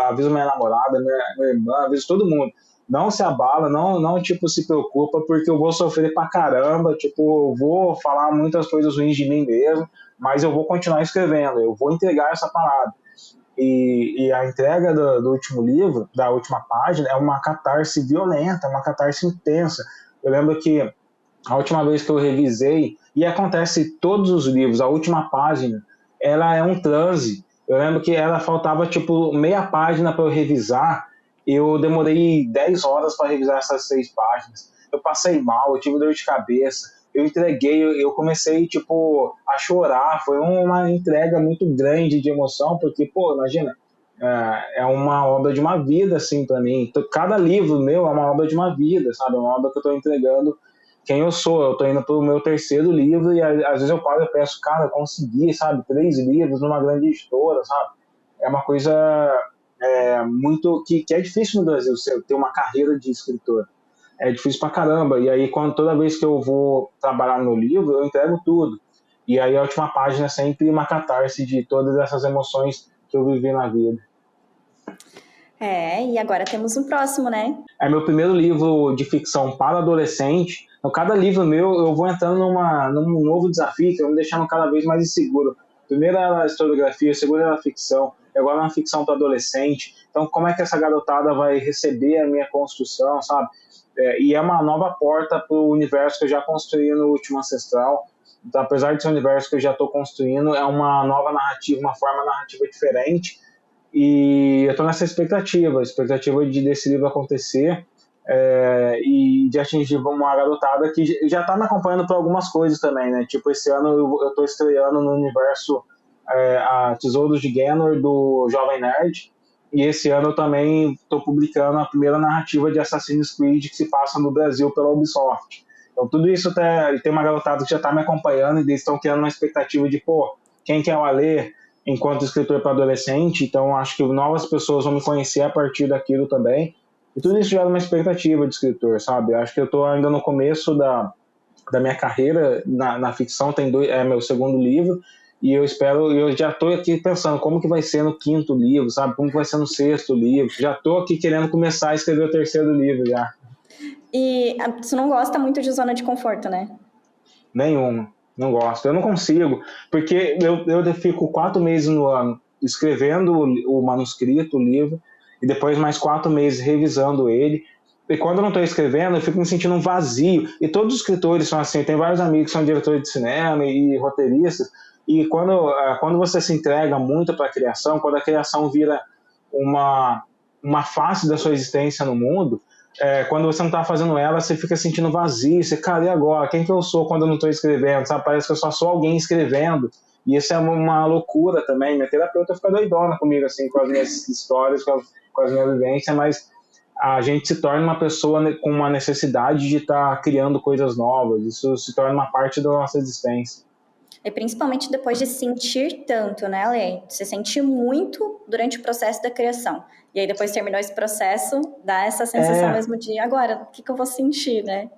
aviso minha namorada, minha irmã, aviso todo mundo, não se abala, não se preocupa, porque eu vou sofrer pra caramba, eu vou falar muitas coisas ruins de mim mesmo, mas eu vou continuar escrevendo, eu vou entregar essa parada. E a entrega do último livro, da última página, é uma catarse violenta, uma catarse intensa. Eu lembro que a última vez que eu revisei, e acontece todos os livros, a última página, ela é um transe. Eu lembro que ela faltava meia página para eu revisar, eu demorei 10 horas para revisar essas 6 páginas. Eu passei mal, eu tive dor de cabeça, eu entreguei, eu comecei a chorar, foi uma entrega muito grande de emoção, porque, imagina, é uma obra de uma vida, assim, para mim. Cada livro meu é uma obra de uma vida, sabe? É uma obra que eu estou entregando quem eu sou. Eu tô indo pro meu 3º livro e às vezes eu paro e penso, cara, eu consegui, sabe, 3 livros numa grande editora, sabe? É uma coisa muito que é difícil no Brasil ter uma carreira de escritor. É difícil pra caramba. E aí, toda vez que eu vou trabalhar no livro, eu entrego tudo. E aí a última página é sempre uma catarse de todas essas emoções que eu vivi na vida.
E agora temos um próximo, né?
É meu primeiro livro de ficção para adolescente. Então, cada livro meu, eu vou entrando num novo desafio, que eu vou me deixando cada vez mais inseguro. Primeiro era a historiografia, segundo era a ficção, e agora é uma ficção para adolescente. Então, como é que essa garotada vai receber a minha construção, sabe? E é uma nova porta para o universo que eu já construí no Último Ancestral. Então, apesar de ser um universo que eu já estou construindo, é uma nova narrativa, uma forma narrativa diferente. E eu estou nessa expectativa desse livro acontecer e de atingir uma garotada que já está me acompanhando por algumas coisas também, né? Esse ano eu estou estreando no universo a Tesouros de Ganor, do Jovem Nerd, e esse ano eu também estou publicando a primeira narrativa de Assassin's Creed que se passa no Brasil pela Ubisoft. Então tudo isso tem uma garotada que já está me acompanhando e eles estão criando uma expectativa de, quem quer o Alê enquanto escritor para adolescente, então acho que novas pessoas vão me conhecer a partir daquilo também, e tudo isso gera uma expectativa de escritor, sabe? Acho que eu estou ainda no começo da minha carreira na ficção, é meu 2º livro, e eu já estou aqui pensando como que vai ser no 5º livro, sabe? Como que vai ser no 6º livro, já estou aqui querendo começar a escrever o 3º livro já.
E você não gosta muito de zona de conforto, né?
Nenhuma. Não gosto, eu não consigo, porque eu fico 4 meses no ano escrevendo o manuscrito, o livro, e depois mais 4 meses revisando ele, e quando eu não estou escrevendo, eu fico me sentindo um vazio, e todos os escritores são assim, tem vários amigos que são diretores de cinema e roteiristas, e quando você se entrega muito para a criação, quando a criação vira uma face da sua existência no mundo, quando você não está fazendo ela, você fica sentindo vazio, você, cara, e agora? Quem que eu sou quando eu não estou escrevendo? Sabe? Parece que eu só sou alguém escrevendo, e isso é uma loucura também. Minha terapeuta fica doidona comigo, assim, com as minhas histórias, com as minhas vivências, mas a gente se torna uma pessoa com uma necessidade de estar criando coisas novas, isso se torna uma parte da nossa existência.
E principalmente depois de sentir tanto, né, Lê? Você sentir muito durante o processo da criação. E aí depois terminou esse processo, dá essa sensação mesmo de agora, o que eu vou sentir, né?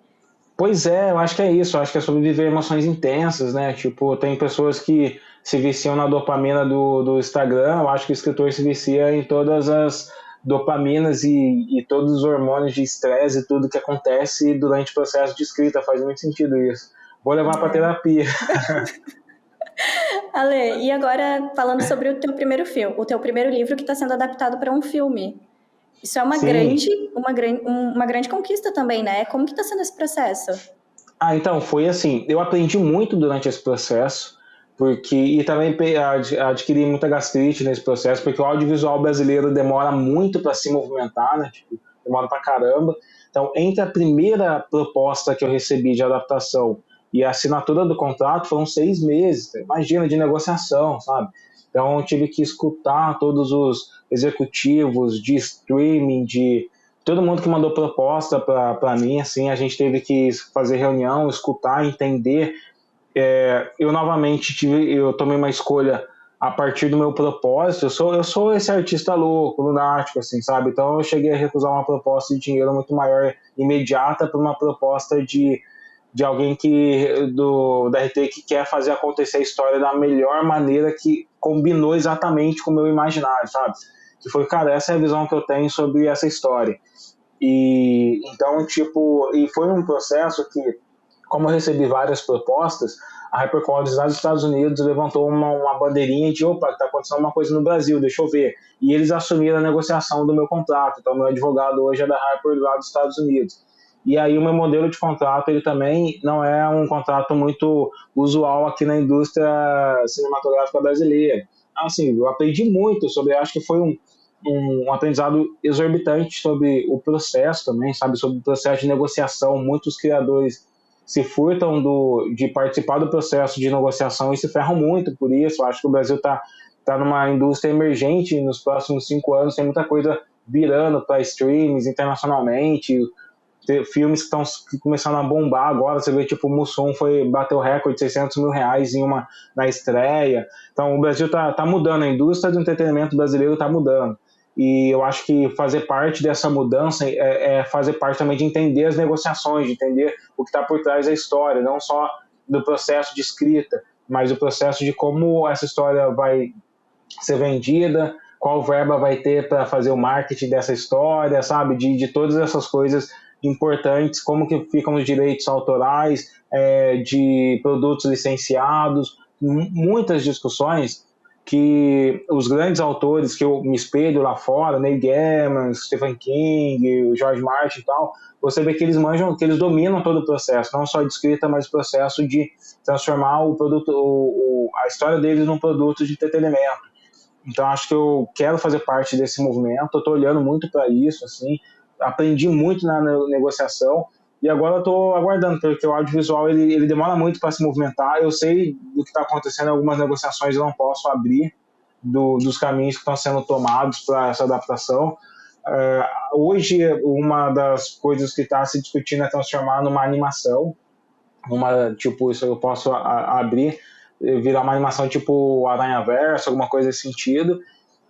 Pois é, eu acho que é isso, eu acho que é sobre viver emoções intensas, né? Tipo, tem pessoas que se viciam na dopamina do Instagram, eu acho que o escritor se vicia em todas as dopaminas e todos os hormônios de estresse e tudo que acontece durante o processo de escrita, faz muito sentido isso. Vou levar para terapia.
Ale, e agora falando sobre o teu primeiro filme, o teu primeiro livro que está sendo adaptado para um filme. Isso é uma grande conquista também, né? Como que está sendo esse processo?
Então, foi assim, eu aprendi muito durante esse processo, e também adquiri muita gastrite nesse processo, porque o audiovisual brasileiro demora muito para se movimentar, né? Tipo, demora pra caramba. Então, entre a primeira proposta que eu recebi de adaptação e a assinatura do contrato foram 6 meses, imagina, de negociação, sabe? Então, eu tive que escutar todos os executivos de streaming, de todo mundo que mandou proposta para mim, assim, a gente teve que fazer reunião, escutar, entender. Eu novamente eu tomei uma escolha a partir do meu propósito. Eu sou esse artista louco, lunático, assim, sabe? Então eu cheguei a recusar uma proposta de dinheiro muito maior, imediata, por uma proposta de alguém da RT que quer fazer acontecer a história da melhor maneira, que combinou exatamente com o meu imaginário, sabe? Que foi, cara, essa é a visão que eu tenho sobre essa história. E então, tipo, e foi um processo que, como eu recebi várias propostas, a HarperCollins lá dos Estados Unidos levantou uma bandeirinha de, opa, está acontecendo uma coisa no Brasil, deixa eu ver. E eles assumiram a negociação do meu contrato. Então, meu advogado hoje é da Harper lá dos Estados Unidos. E aí o meu modelo de contrato, ele também não é um contrato muito usual aqui na indústria cinematográfica brasileira. Assim, eu aprendi muito sobre, acho que foi um aprendizado exorbitante sobre o processo também, sabe, sobre o processo de negociação. Muitos criadores se furtam de participar do processo de negociação e se ferram muito por isso. Eu acho que o Brasil está numa indústria emergente. Nos próximos 5 anos tem muita coisa virando para streams internacionalmente, filmes que estão começando a bombar agora. Você vê, tipo, o Mussum bateu recorde de 600 mil reais na estreia. Então o Brasil tá mudando, a indústria do entretenimento brasileiro está mudando. E eu acho que fazer parte dessa mudança é fazer parte também de entender as negociações, de entender o que está por trás da história, não só do processo de escrita, mas o processo de como essa história vai ser vendida, qual verba vai ter para fazer o marketing dessa história, sabe? De todas essas coisas importantes, como que ficam os direitos autorais, de produtos licenciados, muitas discussões que os grandes autores que eu me espelho lá fora, Neil Gaiman, Stephen King, George Martin e tal, você vê que eles manjam, que eles dominam todo o processo, não só de escrita, mas o processo de transformar o produto, a história deles num produto de entretenimento. Então acho que eu quero fazer parte desse movimento, eu estou olhando muito para isso, assim, aprendi muito na negociação. E agora eu estou aguardando, porque o audiovisual ele demora muito para se movimentar. Eu sei do que está acontecendo em algumas negociações, eu não posso abrir dos caminhos que estão sendo tomados para essa adaptação. Hoje, uma das coisas que está se discutindo é transformar numa animação. Tipo, isso eu posso abrir, virar uma animação tipo Aranhaverso, alguma coisa nesse sentido.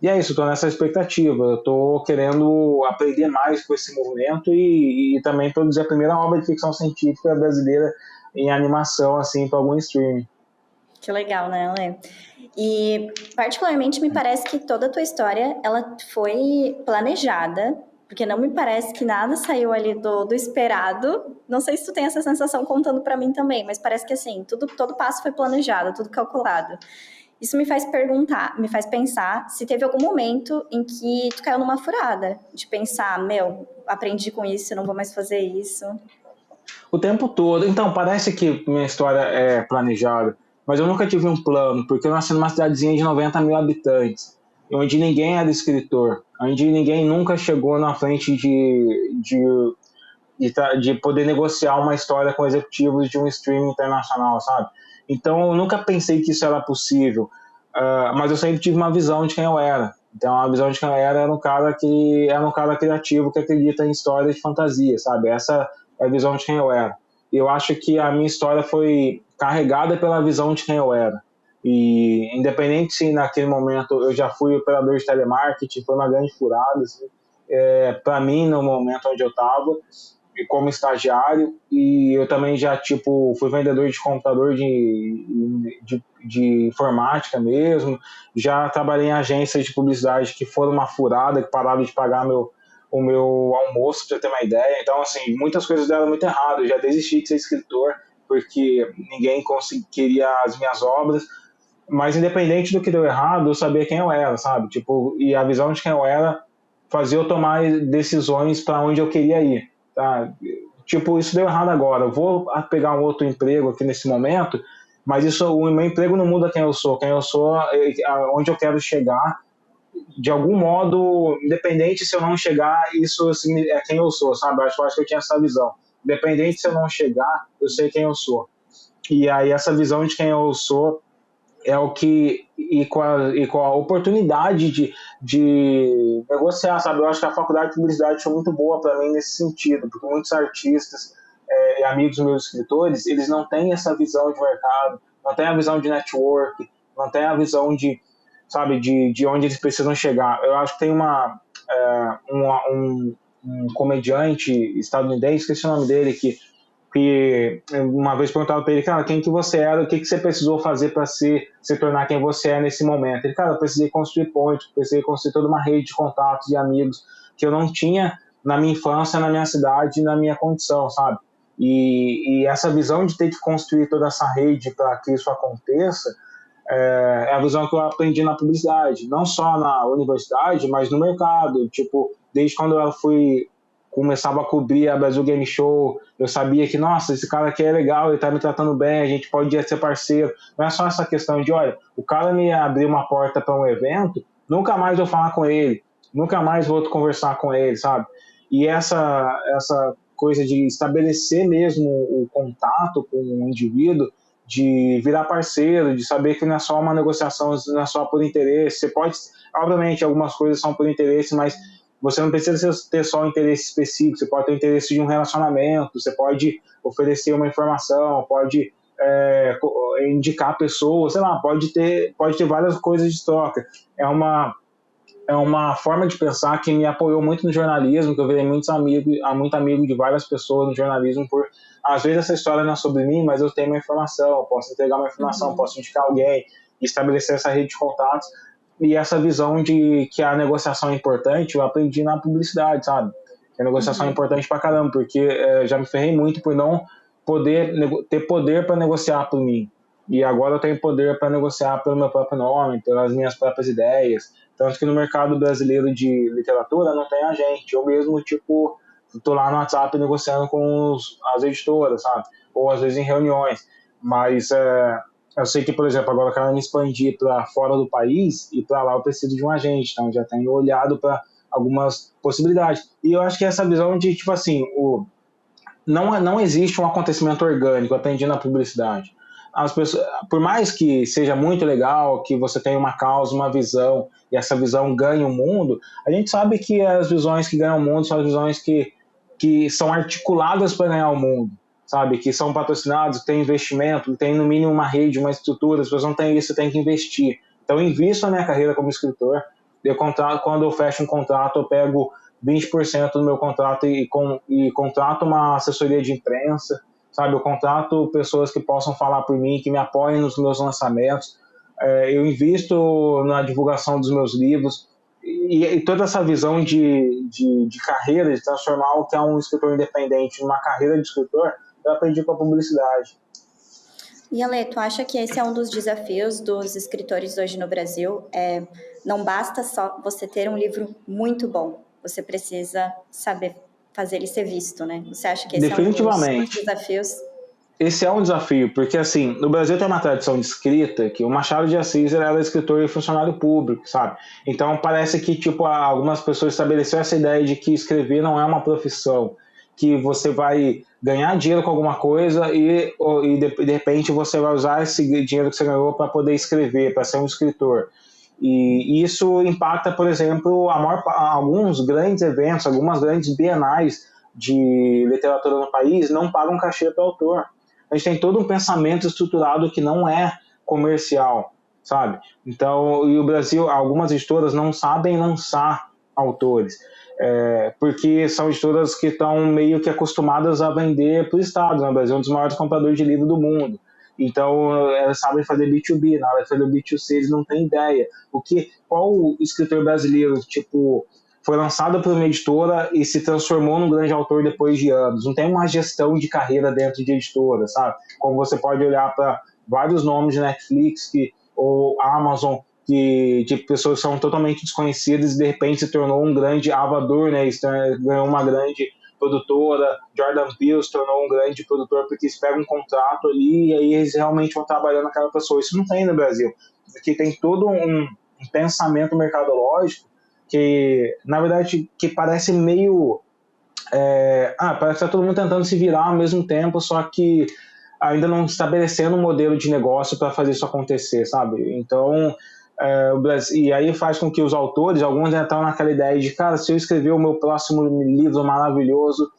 E é isso, estou nessa expectativa. Eu estou querendo aprender mais com esse movimento e também produzir a primeira obra de ficção científica brasileira em animação, assim, para algum streaming.
Que legal, né, Ale? E particularmente me parece que toda a tua história, ela foi planejada, porque não me parece que nada saiu ali do esperado. Não sei se tu tem essa sensação contando para mim também, mas parece que assim, todo passo foi planejado, tudo calculado. Isso me faz pensar se teve algum momento em que tu caiu numa furada, de pensar, aprendi com isso, não vou mais fazer isso.
O tempo todo. Então, parece que minha história é planejada, mas eu nunca tive um plano, porque eu nasci numa cidadezinha de 90 mil habitantes, onde ninguém era escritor. onde ninguém nunca chegou na frente de poder negociar uma história com executivos de um streaming internacional, sabe? Então eu nunca pensei que isso era possível, mas eu sempre tive uma visão de quem eu era. Então a visão de quem eu era um cara criativo que acredita em histórias de fantasia, sabe? Essa é a visão de quem eu era. E eu acho que a minha história foi carregada pela visão de quem eu era. E independente se naquele momento eu já fui operador de telemarketing, foi uma grande furada, assim, para mim no momento onde eu estava, como estagiário, e eu também já fui vendedor de computador de informática mesmo, já trabalhei em agências de publicidade que foram uma furada, que pararam de pagar o meu almoço, para ter uma ideia. Então, assim, muitas coisas deram muito errado. Eu já desisti de ser escritor porque ninguém queria as minhas obras, mas independente do que deu errado, eu sabia quem eu era, sabe? E a visão de quem eu era fazia eu tomar decisões para onde eu queria ir, tá? Isso deu errado agora, eu vou pegar um outro emprego aqui nesse momento, mas o meu emprego não muda quem eu sou, onde eu quero chegar, de algum modo, independente se eu não chegar, isso assim, é quem eu sou, sabe? Eu acho que eu tinha essa visão. Independente se eu não chegar, eu sei quem eu sou. E aí essa visão de quem eu sou é o que, com a oportunidade de negociar, sabe? Eu acho que a faculdade de publicidade foi muito boa para mim nesse sentido, porque muitos artistas e amigos meus escritores, eles não têm essa visão de mercado, não têm a visão de network, não têm a visão sabe, de onde eles precisam chegar. Eu acho que tem um comediante estadunidense, esqueci o nome dele, que uma vez perguntaram para ele, cara, quem que você era, o que que você precisou fazer para se tornar quem você é nesse momento? Ele, cara, eu precisei construir pontes, precisei construir toda uma rede de contatos e amigos que eu não tinha na minha infância, na minha cidade, na minha condição, sabe? E essa visão de ter que construir toda essa rede para que isso aconteça é a visão que eu aprendi na publicidade, não só na universidade, mas no mercado. Desde quando eu começava a cobrir a Brasil Game Show, eu sabia que, nossa, esse cara aqui é legal, ele tá me tratando bem, a gente pode ser parceiro. Não é só essa questão de, olha, o cara me abriu uma porta para um evento, nunca mais vou falar com ele, nunca mais vou conversar com ele, sabe? E essa coisa de estabelecer mesmo o contato com o indivíduo, de virar parceiro, de saber que não é só uma negociação, não é só por interesse. Você pode, obviamente, algumas coisas são por interesse, mas você não precisa ter só um interesse específico, você pode ter interesse de um relacionamento, você pode oferecer uma informação, pode indicar pessoas, sei lá, pode ter várias coisas de troca. É uma forma de pensar que me apoiou muito no jornalismo, que eu virei muito amigo de várias pessoas no jornalismo, às vezes essa história não é sobre mim, mas eu tenho uma informação, eu posso entregar uma informação, posso indicar alguém, estabelecer essa rede de contatos. E essa visão de que a negociação é importante, eu aprendi na publicidade, sabe? Que a negociação é importante pra caramba, porque já me ferrei muito por não ter poder para negociar por mim. E agora eu tenho poder para negociar pelo meu próprio nome, pelas minhas próprias ideias. Tanto que no mercado brasileiro de literatura não tem agente. Eu mesmo, tô lá no WhatsApp negociando com as editoras, sabe? Ou às vezes em reuniões. Mas eu sei que, por exemplo, agora eu quero me expandir para fora do país e para lá eu preciso de um agente, então já tenho olhado para algumas possibilidades. E eu acho que essa visão de, não existe um acontecimento orgânico, eu aprendi na publicidade. As pessoas, por mais que seja muito legal, que você tenha uma causa, uma visão, e essa visão ganhe o mundo, a gente sabe que as visões que ganham o mundo são as visões que são articuladas para ganhar o mundo, sabe? Que são patrocinados, que tem investimento, tem no mínimo uma rede, uma estrutura. Se você não tem isso, você tem que investir. Então, eu invisto na minha carreira como escritor. Quando eu fecho um contrato, eu pego 20% do meu contrato e contrato uma assessoria de imprensa, sabe? Eu contrato pessoas que possam falar por mim, que me apoiem nos meus lançamentos. Eu invisto na divulgação dos meus livros. E toda essa visão de carreira, de transformar o que é um escritor independente numa carreira de escritor, eu aprendi com a publicidade.
E Ale, tu acha que esse é um dos desafios dos escritores hoje no Brasil? Não basta só você ter um livro muito bom, você precisa saber fazer ele ser visto, né? Você acha que esse é um dos desafios?
esse é um desafio, porque assim, no Brasil tem uma tradição de escrita que o Machado de Assis era escritor e funcionário público, sabe? Então parece que tipo algumas pessoas estabeleceram essa ideia de que escrever não é uma profissão, que você vai ganhar dinheiro com alguma coisa e de repente você vai usar esse dinheiro que você ganhou para poder escrever, para ser um escritor. E isso impacta, por exemplo, alguns grandes eventos, algumas grandes bienais de literatura no país não pagam cachê para o autor. A gente tem todo um pensamento estruturado que não é comercial, sabe? Então, e o Brasil, algumas editoras não sabem lançar autores, porque são editoras que estão meio que acostumadas a vender para o Estado, né? O Brasil é um dos maiores compradores de livro do mundo. Então, elas sabem fazer B2B, na hora de fazer B2C, eles não têm ideia. Qual escritor brasileiro, tipo, foi lançado por uma editora e se transformou num grande autor depois de anos? Não tem uma gestão de carreira dentro de editora, sabe? Como você pode olhar para vários nomes de Netflix ou Amazon, de pessoas que são totalmente desconhecidas e de repente se tornou um grande avador, né? Ganhou uma grande produtora, Jordan Peele se tornou um grande produtor porque eles pegam um contrato ali e aí eles realmente vão trabalhando naquela pessoa. Isso não tem no Brasil, porque tem todo um pensamento mercadológico que, na verdade, que parece meio... parece que está todo mundo tentando se virar ao mesmo tempo, só que ainda não estabelecendo um modelo de negócio para fazer isso acontecer, sabe? Então, e aí faz com que os autores, alguns já estão naquela ideia de, cara, se eu escrever o meu próximo livro maravilhoso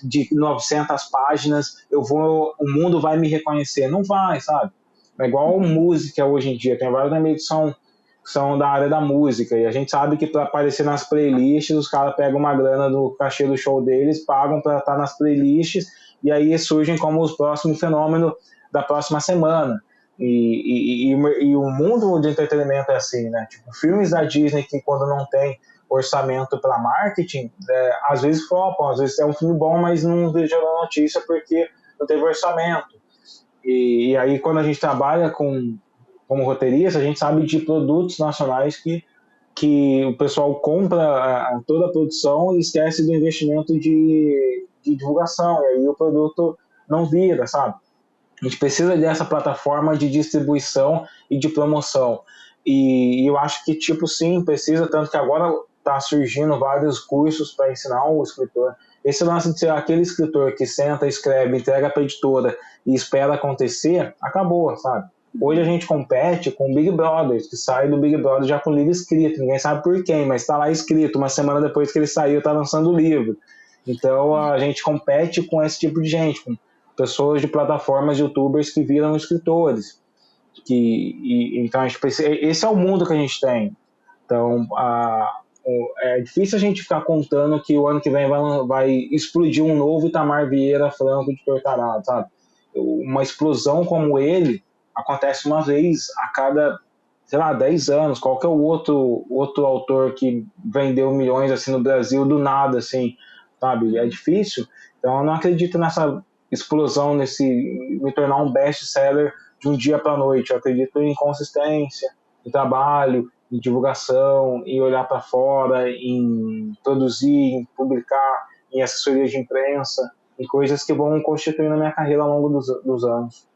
de 900 páginas, o mundo vai me reconhecer. Não vai, sabe? É igual música hoje em dia, tem vários amigos que são da área da música, e a gente sabe que para aparecer nas playlists, os caras pegam uma grana do cachê do show deles, pagam para estar nas playlists, e aí surgem como os próximos fenômenos da próxima semana. E o mundo de entretenimento é assim, né? Tipo, filmes da Disney que quando não tem orçamento para marketing, às vezes flopam, às vezes é um filme bom, mas não gerou notícia porque não teve orçamento. E aí quando a gente trabalha como roteirista, a gente sabe de produtos nacionais que o pessoal compra toda a produção e esquece do investimento de divulgação, e aí o produto não vira, sabe? A gente precisa dessa plataforma de distribuição e de promoção. E eu acho que, tipo, sim, precisa, tanto que agora está surgindo vários cursos para ensinar o escritor. Esse lance de ser aquele escritor que senta, escreve, entrega para a editora e espera acontecer, acabou, sabe? Hoje a gente compete com o Big Brother, que sai do Big Brother já com o livro escrito. Ninguém sabe por quem, mas está lá escrito. Uma semana depois que ele saiu, está lançando o livro. Então a gente compete com esse tipo de gente, com pessoas de plataformas, youtubers que viram escritores. Então esse é o mundo que a gente tem. Então é difícil a gente ficar contando que o ano que vem vai explodir um novo Itamar Vieira Franco de Tortarado, sabe? Uma explosão como ele acontece uma vez a cada, sei lá, 10 anos. Qualquer outro autor que vendeu milhões assim no Brasil do nada, assim, sabe? É difícil. Então eu não acredito nessa explosão, me tornar um best-seller de um dia para a noite. Eu acredito em consistência, em trabalho, em divulgação, em olhar para fora, em produzir, em publicar, em assessoria de imprensa, em coisas que vão constituindo a minha carreira ao longo dos anos.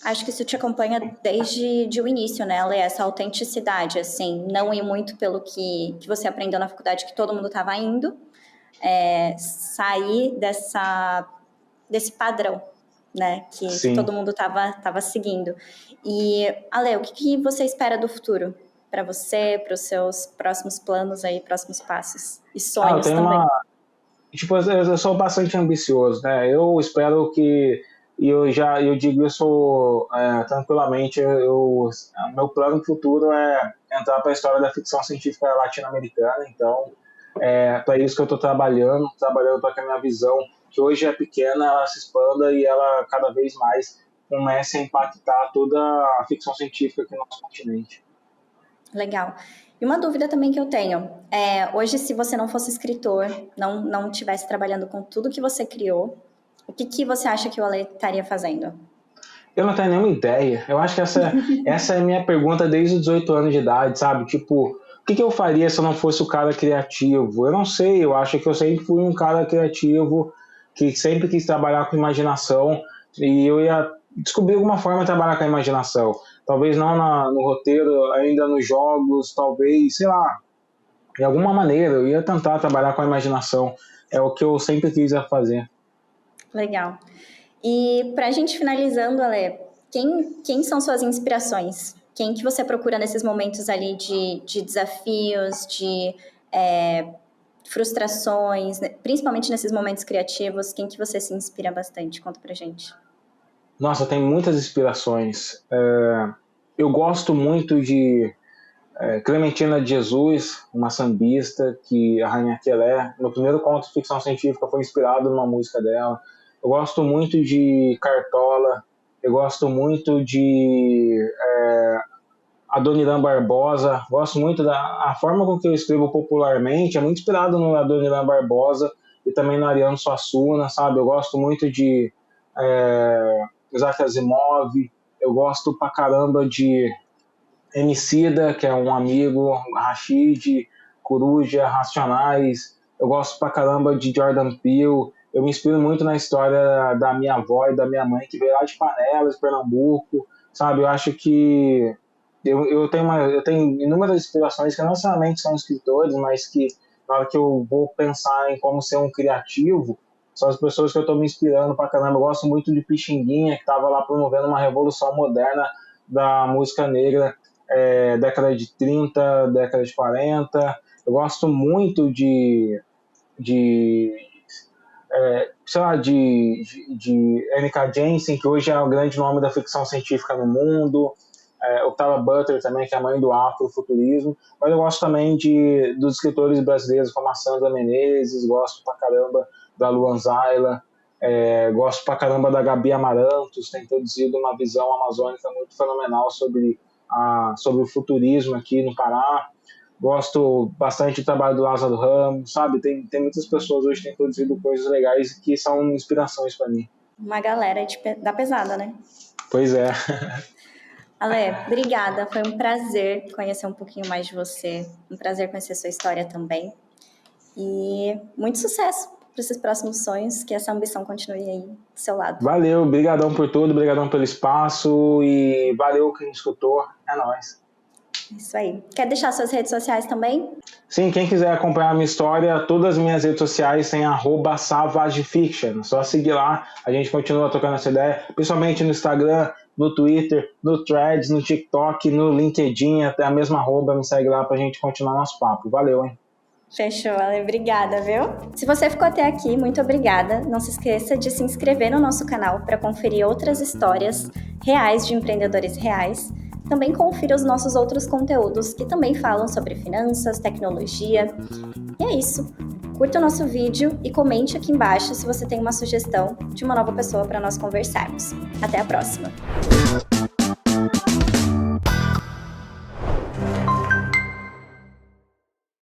Acho que isso te acompanha desde o início, né, Ale? Essa autenticidade, assim, não ir muito pelo que você aprendeu na faculdade, que todo mundo estava indo, sair desse padrão, né, que todo mundo estava seguindo. E, Ale, o que você espera do futuro para você, para os seus próximos planos aí, próximos passos e sonhos também?
Eu sou bastante ambicioso, né? Eu espero que, e eu digo isso tranquilamente, meu plano futuro é entrar para a história da ficção científica latino-americana. Então para isso que eu estou trabalhando para que a minha visão, que hoje é pequena, ela se expanda e ela cada vez mais comece a impactar toda a ficção científica aqui no nosso continente.
Legal. E uma dúvida também que eu tenho, hoje se você não fosse escritor, não estivesse trabalhando com tudo que você criou, o que você acha que o Ale estaria fazendo?
Eu não tenho nenhuma ideia. Eu acho que essa é a minha pergunta desde os 18 anos de idade, sabe? Tipo, o que eu faria se eu não fosse o cara criativo? Eu não sei, eu acho que eu sempre fui um cara criativo que sempre quis trabalhar com imaginação e eu ia descobrir alguma forma de trabalhar com a imaginação. Talvez não no roteiro, ainda nos jogos, talvez, sei lá, de alguma maneira eu ia tentar trabalhar com a imaginação. É o que eu sempre quis fazer.
Legal. E pra gente finalizando, Ale, quem são suas inspirações? Quem que você procura nesses momentos ali de desafios, de frustrações, né? Principalmente nesses momentos criativos, quem que você se inspira bastante? Conta pra gente.
Nossa, tem muitas inspirações. Eu gosto muito de Clementina de Jesus, uma sambista, que a Rainha Quelé, meu primeiro conto de ficção científica foi inspirado numa música dela. Eu gosto muito de Cartola, eu gosto muito de Adoniran Barbosa, gosto muito a forma com que eu escrevo popularmente, é muito inspirado no Adoniran Barbosa e também no Ariano Suassuna, sabe? Eu gosto muito de Isaac Asimov, eu gosto pra caramba de Emicida, que é um amigo, Rashid, Coruja, Racionais. Eu gosto pra caramba de Jordan Peele. Eu me inspiro muito na história da minha avó e da minha mãe, que veio lá de Panelas, Pernambuco, sabe? Eu acho que eu tenho inúmeras inspirações que não necessariamente são escritores, mas que na hora que eu vou pensar em como ser um criativo, são as pessoas que eu estou me inspirando pra caramba. Eu gosto muito de Pixinguinha, que estava lá promovendo uma revolução moderna da música negra, década de 30, década de 40. Eu gosto muito sei lá, de N.K. Jemisin, que hoje é o grande nome da ficção científica no mundo. Octavia Butler também, que é a mãe do afrofuturismo. Mas eu gosto também dos escritores brasileiros como a Sandra Menezes, gosto pra caramba da Luan Zayla, gosto pra caramba da Gabi Amarantos, tem produzido uma visão amazônica muito fenomenal sobre o futurismo aqui no Pará. Gosto bastante do trabalho do Lázaro Ramos, sabe? Tem muitas pessoas hoje que têm produzido coisas legais que são inspirações para mim.
Uma galera da pesada, né?
Pois é.
Ale, obrigada. Foi um prazer conhecer um pouquinho mais de você. Um prazer conhecer sua história também. E muito sucesso para esses próximos sonhos, que essa ambição continue aí do seu lado.
Valeu, brigadão por tudo, brigadão pelo espaço e valeu quem escutou. É nóis.
Isso aí. Quer deixar suas redes sociais também?
Sim, quem quiser acompanhar a minha história, todas as minhas redes sociais têm @savagefiction. Só seguir lá, a gente continua trocando essa ideia, principalmente no Instagram, no Twitter, no Threads, no TikTok, no LinkedIn, até a mesma @, me segue lá pra gente continuar nosso papo. Valeu, hein?
Fechou, Ale. Obrigada, viu? Se você ficou até aqui, muito obrigada. Não se esqueça de se inscrever no nosso canal para conferir outras histórias reais de empreendedores reais. Também confira os nossos outros conteúdos que também falam sobre finanças, tecnologia. E é isso. Curta o nosso vídeo e comente aqui embaixo se você tem uma sugestão de uma nova pessoa para nós conversarmos. Até a próxima!